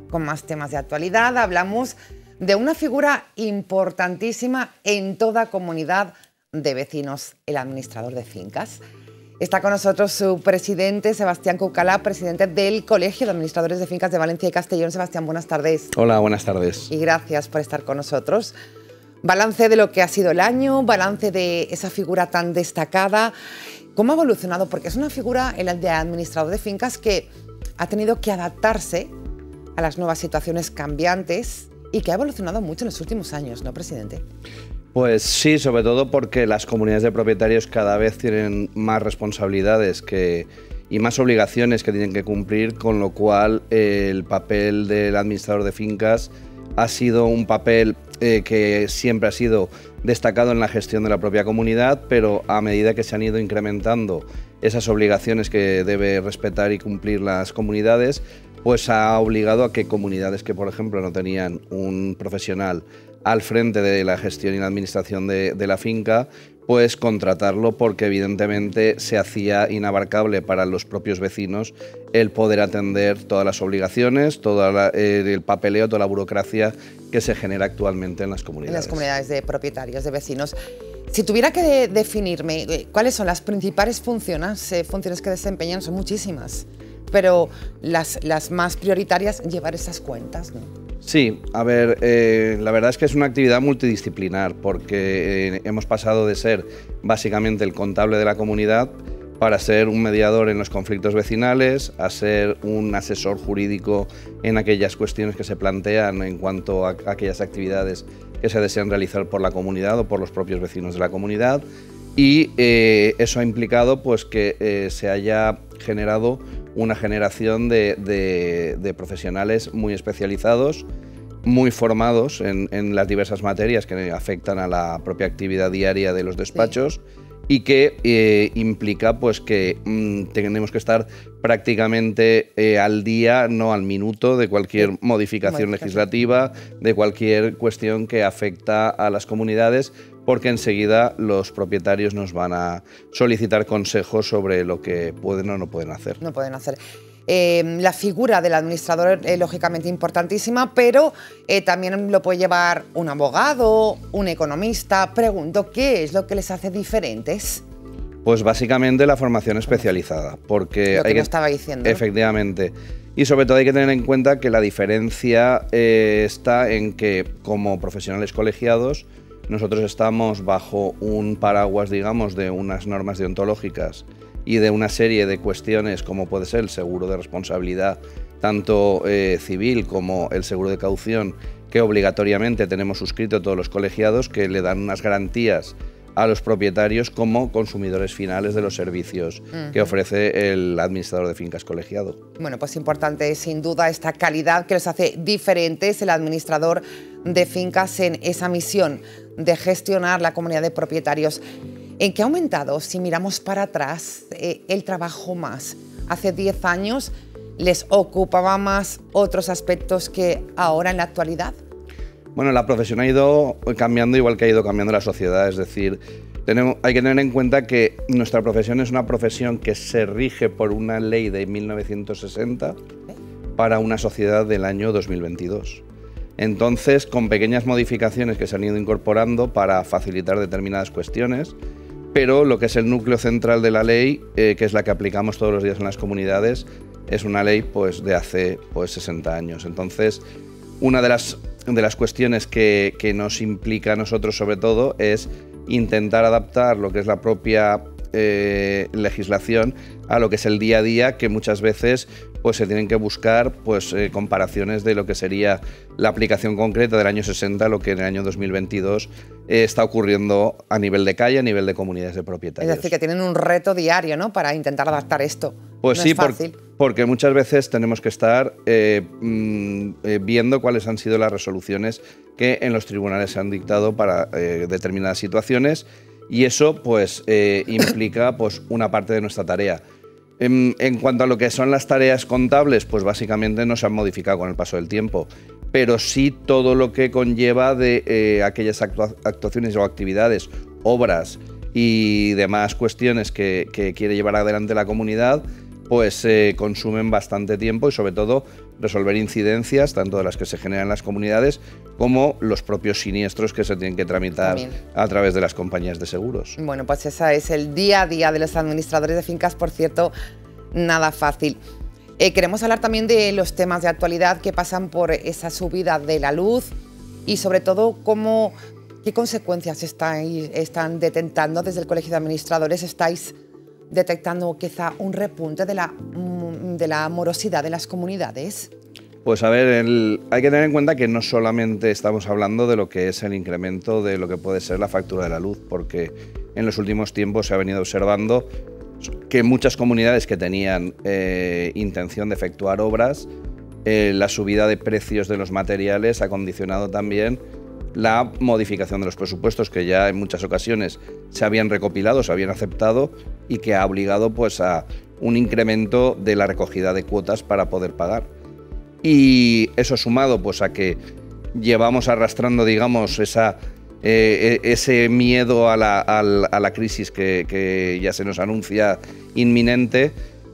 con más temas de actualidad. Hablamos de una figura importantísima en toda comunidad de vecinos, el administrador de fincas. Está con nosotros su presidente, Sebastián Cucalá, presidente del Colegio de Administradores de Fincas de Valencia y Castellón. Sebastián, buenas tardes. Hola, buenas tardes. Y gracias por estar con nosotros. Balance de lo que ha sido el año, balance de esa figura tan destacada. ¿Cómo ha evolucionado? Porque es una figura, el de administrador de fincas, que ha tenido que adaptarse a las nuevas situaciones cambiantes y que ha evolucionado mucho en los últimos años, ¿no, presidente? Pues sí, sobre todo porque las comunidades de propietarios cada vez tienen más responsabilidades y más obligaciones que tienen que cumplir, con lo cual el papel del administrador de fincas ha sido un papel que siempre ha sido destacado en la gestión de la propia comunidad, pero a medida que se han ido incrementando esas obligaciones que debe respetar y cumplir las comunidades, pues ha obligado a que comunidades que, por ejemplo, no tenían un profesional al frente de la gestión y la administración de la finca, pues contratarlo, porque evidentemente se hacía inabarcable para los propios vecinos el poder atender todas las obligaciones, todo el papeleo, toda la burocracia que se genera actualmente en las comunidades. En las comunidades de propietarios, de vecinos. Si tuviera que definirme cuáles son las principales funciones que desempeñan, son muchísimas, pero las más prioritarias, llevar esas cuentas, ¿no? Sí, a ver, la verdad es que es una actividad multidisciplinar, porque hemos pasado de ser básicamente el contable de la comunidad para ser un mediador en los conflictos vecinales, a ser un asesor jurídico en aquellas cuestiones que se plantean en cuanto a aquellas actividades que se desean realizar por la comunidad o por los propios vecinos de la comunidad, y eso ha implicado pues que se haya generado una generación de profesionales muy especializados, muy formados en las diversas materias que afectan a la propia actividad diaria de los despachos. Sí. Y que implica pues que tenemos que estar prácticamente al día, no al minuto, de cualquier modificación legislativa, de cualquier cuestión que afecta a las comunidades, porque enseguida los propietarios nos van a solicitar consejos sobre lo que pueden o no pueden hacer. No pueden hacer. La figura del administrador es lógicamente importantísima, pero también lo puede llevar un abogado, un economista. Pregunto, ¿qué es lo que les hace diferentes? Pues básicamente la formación especializada, porque lo que estaba diciendo. Efectivamente. Y sobre todo hay que tener en cuenta que la diferencia está en que, como profesionales colegiados, nosotros estamos bajo un paraguas, digamos, de unas normas deontológicas y de una serie de cuestiones como puede ser el seguro de responsabilidad, tanto civil como el seguro de caución, que obligatoriamente tenemos suscrito todos los colegiados, que le dan unas garantías a los propietarios como consumidores finales de los servicios que ofrece el administrador de fincas colegiado. Bueno, pues importante sin duda esta calidad que les hace diferentes el administrador de fincas en esa misión de gestionar la comunidad de propietarios. ¿En qué ha aumentado, si miramos para atrás, el trabajo más? Hace 10 años les ocupaba más otros aspectos que ahora en la actualidad. Bueno, la profesión ha ido cambiando igual que ha ido cambiando la sociedad, es decir, hay que tener en cuenta que nuestra profesión es una profesión que se rige por una ley de 1960, para una sociedad del año 2022. Entonces, con pequeñas modificaciones que se han ido incorporando para facilitar determinadas cuestiones, pero lo que es el núcleo central de la ley, que es la que aplicamos todos los días en las comunidades, es una ley pues, de hace 60 años. Entonces, una de las cuestiones que nos implica a nosotros sobre todo es intentar adaptar lo que es la propia legislación a lo que es el día a día, que muchas veces pues, se tienen que buscar pues, comparaciones de lo que sería la aplicación concreta del año 60 a lo que en el año 2022 está ocurriendo a nivel de calle, a nivel de comunidades de propietarios. Es decir, que tienen un reto diario, ¿no?, para intentar adaptar esto. Pues no sí, es fácil. Porque muchas veces tenemos que estar viendo cuáles han sido las resoluciones que en los tribunales se han dictado para determinadas situaciones, y eso pues, implica pues, una parte de nuestra tarea. En cuanto a lo que son las tareas contables, pues básicamente no se han modificado con el paso del tiempo, pero sí todo lo que conlleva de aquellas actuaciones o actividades, obras y demás cuestiones que quiere llevar adelante la comunidad, pues consumen bastante tiempo y sobre todo resolver incidencias, tanto de las que se generan en las comunidades como los propios siniestros que se tienen que tramitar a través de las compañías de seguros. Bueno, pues ese es el día a día de los administradores de fincas, por cierto, nada fácil. Queremos hablar también de los temas de actualidad que pasan por esa subida de la luz y sobre todo qué consecuencias están detectando desde el Colegio de Administradores. ¿Estáis detectando quizá un repunte de la morosidad de las comunidades? Pues a ver, hay que tener en cuenta que no solamente estamos hablando de lo que es el incremento de lo que puede ser la factura de la luz, porque en los últimos tiempos se ha venido observando que muchas comunidades que tenían intención de efectuar obras, la subida de precios de los materiales ha condicionado también la modificación de los presupuestos, que ya en muchas ocasiones se habían recopilado, se habían aceptado, y que ha obligado pues, a un incremento de la recogida de cuotas para poder pagar. Y eso sumado pues, a que llevamos arrastrando, digamos, ese miedo a la crisis que ya se nos anuncia inminente,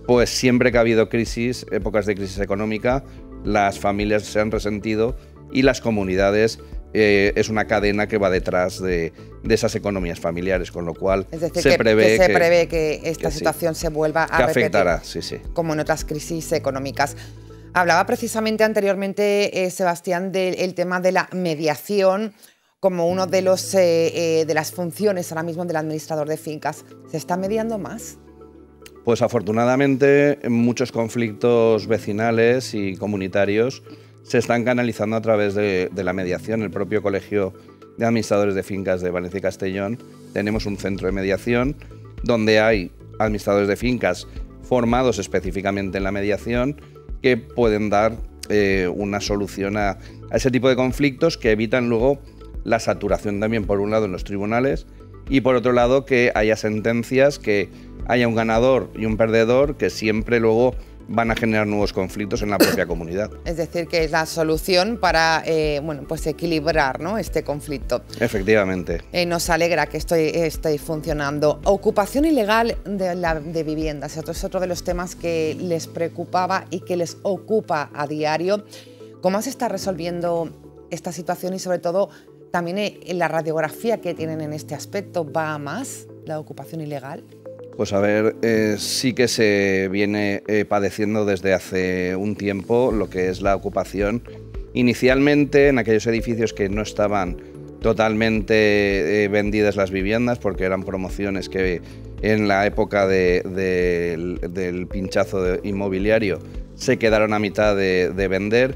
pues siempre que ha habido crisis, épocas de crisis económica, las familias se han resentido y las comunidades es una cadena que va detrás de esas economías familiares, con lo cual es decir, se prevé que esta situación se vuelva a repetir, afectará, como en otras crisis económicas. Hablaba precisamente anteriormente, Sebastián, del tema de la mediación como uno de las funciones ahora mismo del administrador de fincas. ¿Se está mediando más? Pues afortunadamente muchos conflictos vecinales y comunitarios se están canalizando a través de la mediación. El propio Colegio de Administradores de Fincas de Valencia y Castellón tenemos un centro de mediación donde hay administradores de fincas formados específicamente en la mediación que pueden dar una solución a ese tipo de conflictos, que evitan luego la saturación también, por un lado, en los tribunales, y por otro lado que haya sentencias, que haya un ganador y un perdedor, que siempre luego van a generar nuevos conflictos en la propia comunidad. Es decir, que es la solución para pues equilibrar, ¿no?, este conflicto. Efectivamente. Nos alegra que esté funcionando. Ocupación ilegal de viviendas. Esto es otro de los temas que les preocupaba y que les ocupa a diario. ¿Cómo se está resolviendo esta situación y sobre todo también en la radiografía que tienen en este aspecto? ¿Va a más la ocupación ilegal? Pues a ver, sí que se viene padeciendo desde hace un tiempo lo que es la ocupación. Inicialmente en aquellos edificios que no estaban totalmente vendidas las viviendas, porque eran promociones que en la época del pinchazo inmobiliario se quedaron a mitad de vender.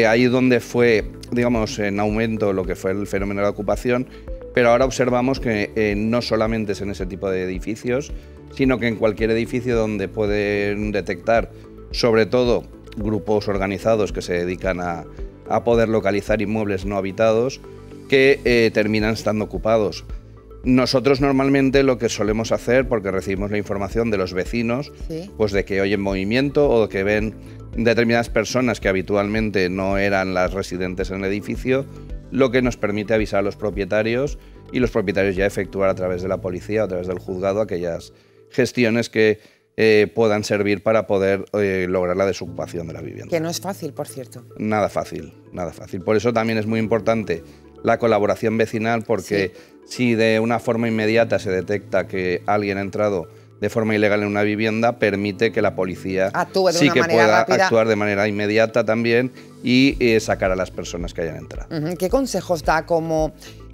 Ahí donde fue, digamos, en aumento lo que fue el fenómeno de la ocupación, pero ahora observamos que no solamente es en ese tipo de edificios, sino que en cualquier edificio donde pueden detectar, sobre todo, grupos organizados que se dedican a poder localizar inmuebles no habitados que terminan estando ocupados. Nosotros normalmente lo que solemos hacer, porque recibimos la información de los vecinos, pues de que oyen movimiento o que ven determinadas personas que habitualmente no eran las residentes en el edificio, lo que nos permite avisar a los propietarios y los propietarios ya efectuar a través de la policía o a través del juzgado aquellas gestiones que puedan servir para poder lograr la desocupación de la vivienda. Que no es fácil, por cierto. Nada fácil, nada fácil. Por eso también es muy importante la colaboración vecinal, porque si de una forma inmediata se detecta que alguien ha entrado de forma ilegal en una vivienda, permite que la policía sí que pueda actuar de manera inmediata también y sacar a las personas que hayan entrado. ¿Qué consejos da como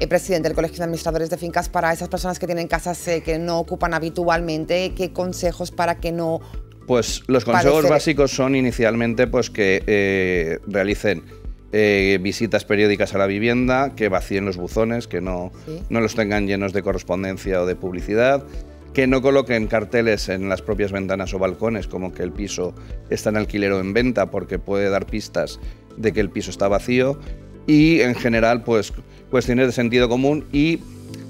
presidente del Colegio de Administradores de Fincas para esas personas que tienen casas que no ocupan habitualmente? ¿Qué consejos para que no...? Pues los consejos básicos son inicialmente pues, que realicen visitas periódicas a la vivienda, que vacíen los buzones, que no los tengan llenos de correspondencia o de publicidad, que no coloquen carteles en las propias ventanas o balcones como que el piso está en alquiler o en venta, porque puede dar pistas de que el piso está vacío, y en general pues cuestiones de sentido común y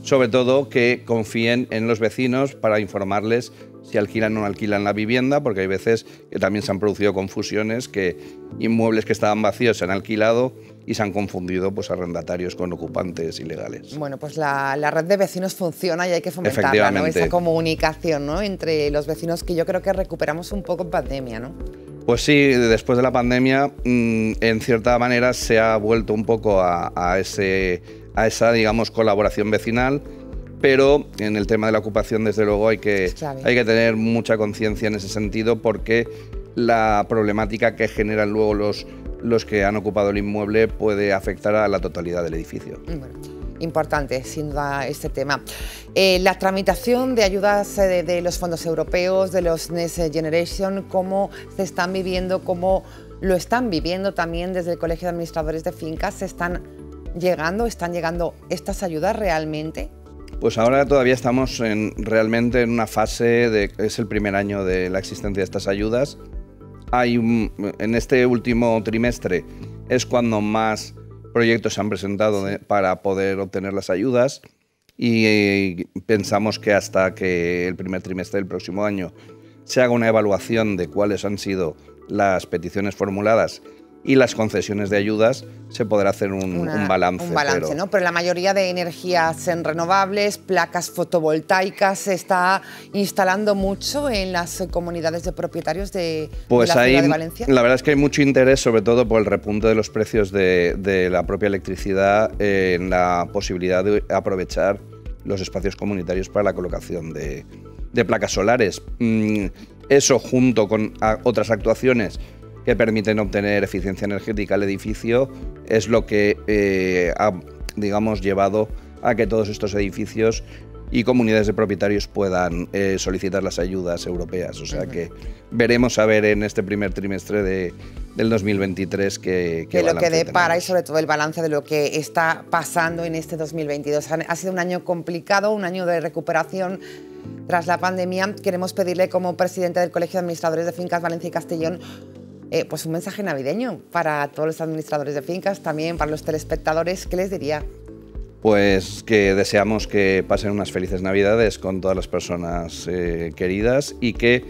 sobre todo que confíen en los vecinos para informarles si alquilan o no alquilan la vivienda, porque hay veces que también se han producido confusiones, que inmuebles que estaban vacíos se han alquilado y se han confundido pues, arrendatarios con ocupantes ilegales. Bueno, pues la red de vecinos funciona y hay que fomentarla, ¿no? Esa comunicación, ¿no?, entre los vecinos, que yo creo que recuperamos un poco en pandemia, ¿no? Pues sí, después de la pandemia, en cierta manera se ha vuelto un poco a esa, digamos, colaboración vecinal, pero en el tema de la ocupación, desde luego, hay que tener mucha conciencia en ese sentido, porque la problemática que generan luego los que han ocupado el inmueble puede afectar a la totalidad del edificio. Bueno, importante, sin duda, este tema. La tramitación de ayudas de los fondos europeos, de los Next Generation, ¿cómo se están viviendo? ¿Cómo lo están viviendo también desde el Colegio de Administradores de Fincas? ¿Están llegando estas ayudas realmente? Pues ahora todavía estamos realmente en una fase es el primer año de la existencia de estas ayudas. En este último trimestre es cuando más proyectos se han presentado para poder obtener las ayudas, y pensamos que hasta que el primer trimestre del próximo año se haga una evaluación de cuáles han sido las peticiones formuladas y las concesiones de ayudas, se podrá hacer un balance. Un balance, ¿no? Pero la mayoría de energías renovables, placas fotovoltaicas, se está instalando mucho en las comunidades de propietarios de la ciudad de Valencia. La verdad es que hay mucho interés, sobre todo por el repunte de los precios de la propia electricidad, en la posibilidad de aprovechar los espacios comunitarios para la colocación de placas solares. Eso, junto con otras actuaciones que permiten obtener eficiencia energética al edificio, es lo que ha, digamos, llevado a que todos estos edificios y comunidades de propietarios puedan solicitar las ayudas europeas. O sea que veremos a ver en este primer trimestre del 2023 qué lo que depara, y sobre todo el balance de lo que está pasando en este 2022. Ha sido un año complicado, un año de recuperación tras la pandemia. Queremos pedirle, como presidente del Colegio de Administradores de Fincas Valencia y Castellón, pues un mensaje navideño para todos los administradores de fincas, también para los telespectadores. ¿Qué les diría? Pues que deseamos que pasen unas felices Navidades con todas las personas queridas, y que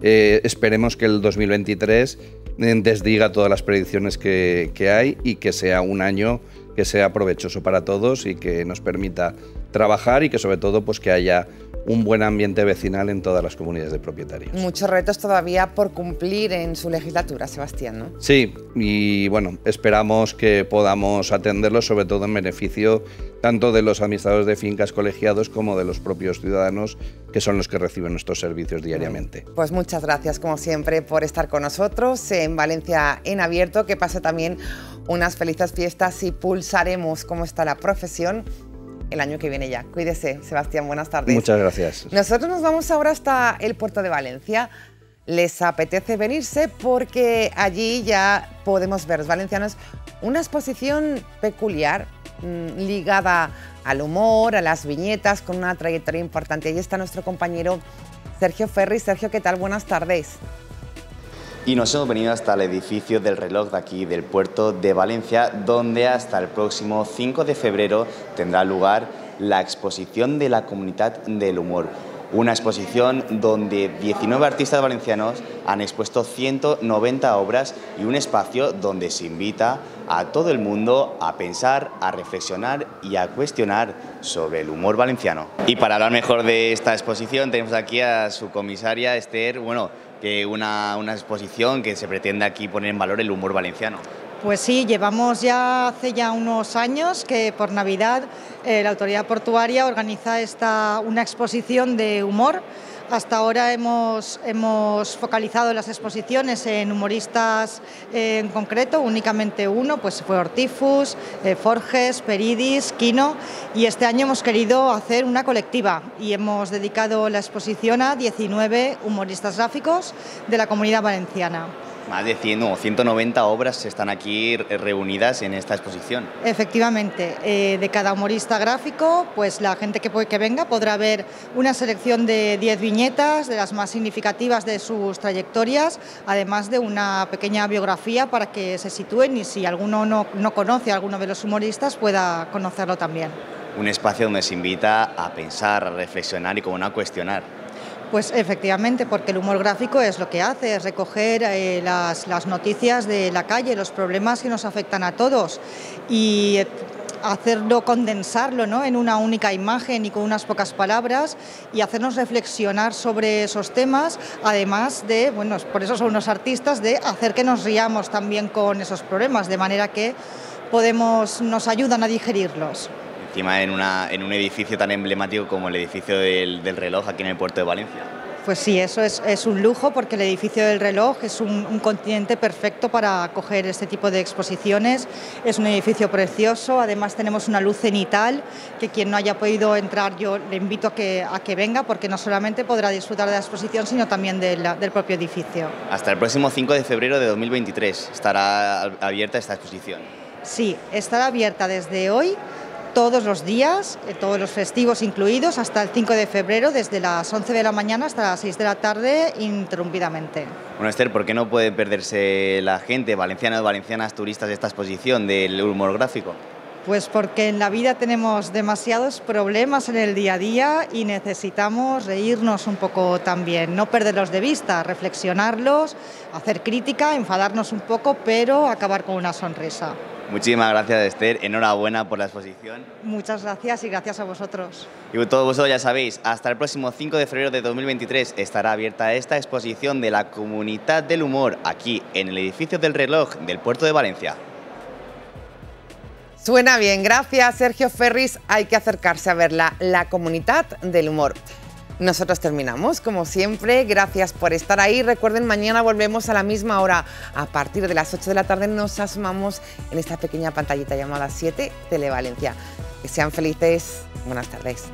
esperemos que el 2023 desdiga todas las predicciones que hay, y que sea un año que sea provechoso para todos y que nos permita trabajar, y que sobre todo pues que haya un buen ambiente vecinal en todas las comunidades de propietarios. Muchos retos todavía por cumplir en su legislatura, Sebastián, ¿no? Sí, y bueno, esperamos que podamos atenderlos, sobre todo en beneficio tanto de los administradores de fincas colegiados como de los propios ciudadanos, que son los que reciben nuestros servicios diariamente. Pues muchas gracias, como siempre, por estar con nosotros en Valencia en Abierto. Que pase también unas felices fiestas, y pulsaremos cómo está la profesión el año que viene ya. Cuídese, Sebastián, buenas tardes. Muchas gracias. Nosotros nos vamos ahora hasta el puerto de Valencia. Les apetece venirse porque allí ya podemos ver, los valencianos, una exposición peculiar ligada al humor, a las viñetas, con una trayectoria importante. Ahí está nuestro compañero Sergio Ferri. Sergio, ¿qué tal? Buenas tardes. Y nos hemos venido hasta el edificio del reloj de aquí, del puerto de Valencia, donde hasta el próximo 5 de febrero tendrá lugar la exposición de la Comunitat del Humor. una exposición donde 19 artistas valencianos han expuesto 190 obras y un espacio donde se invita a todo el mundo a pensar, a reflexionar y a cuestionar sobre el humor valenciano. Y para hablar mejor de esta exposición tenemos aquí a su comisaria Esther, que una exposición que se pretende aquí poner en valor el humor valenciano. Pues sí, llevamos hace ya unos años que por Navidad la Autoridad Portuaria organiza una exposición de humor. Hasta ahora hemos focalizado las exposiciones en humoristas en concreto, únicamente uno, pues fue Ortifus, Forges, Peridis, Quino, y este año hemos querido hacer una colectiva y hemos dedicado la exposición a 19 humoristas gráficos de la Comunidad Valenciana. Más de 190 obras están aquí reunidas en esta exposición. Efectivamente, de cada humorista gráfico, pues la gente que venga podrá ver una selección de 10 viñetas, de las más significativas de sus trayectorias, además de una pequeña biografía para que se sitúen y si alguno no conoce a alguno de los humoristas pueda conocerlo también. Un espacio donde se invita a pensar, a reflexionar y como no a cuestionar. Pues efectivamente, porque el humor gráfico es lo que hace, es recoger las noticias de la calle, los problemas que nos afectan a todos y hacerlo, condensarlo, ¿no?, en una única imagen y con unas pocas palabras y hacernos reflexionar sobre esos temas, además de, por eso son unos artistas, de hacer que nos riamos también con esos problemas, de manera que nos ayudan a digerirlos. Encima en un edificio tan emblemático como el edificio del reloj aquí en el puerto de Valencia. Pues sí, eso es un lujo porque el edificio del reloj es un continente perfecto para acoger este tipo de exposiciones. Es un edificio precioso, además tenemos una luz cenital que quien no haya podido entrar yo le invito a que venga porque no solamente podrá disfrutar de la exposición sino también del propio edificio. Hasta el próximo 5 de febrero de 2023 estará abierta esta exposición. Sí, estará abierta desde hoy, todos los días, todos los festivos incluidos, hasta el 5 de febrero, desde las 11 de la mañana hasta las 6 de la tarde, ininterrumpidamente. Bueno, Esther, ¿por qué no puede perderse la gente, valencianos y valencianas turistas, de esta exposición del humor gráfico? Pues porque en la vida tenemos demasiados problemas en el día a día y necesitamos reírnos un poco también, no perderlos de vista, reflexionarlos, hacer crítica, enfadarnos un poco, pero acabar con una sonrisa. Muchísimas gracias, Esther. Enhorabuena por la exposición. Muchas gracias y gracias a vosotros. Y todos vosotros ya sabéis, hasta el próximo 5 de febrero de 2023 estará abierta esta exposición de la Comunitat del Humor aquí en el edificio del reloj del puerto de Valencia. Suena bien, gracias Sergio Ferris. Hay que acercarse a verla, la Comunitat del Humor. Nosotros terminamos, como siempre, gracias por estar ahí. Recuerden, mañana volvemos a la misma hora. A partir de las 8 de la tarde nos asomamos en esta pequeña pantallita llamada 7 Televalencia. Que sean felices, buenas tardes.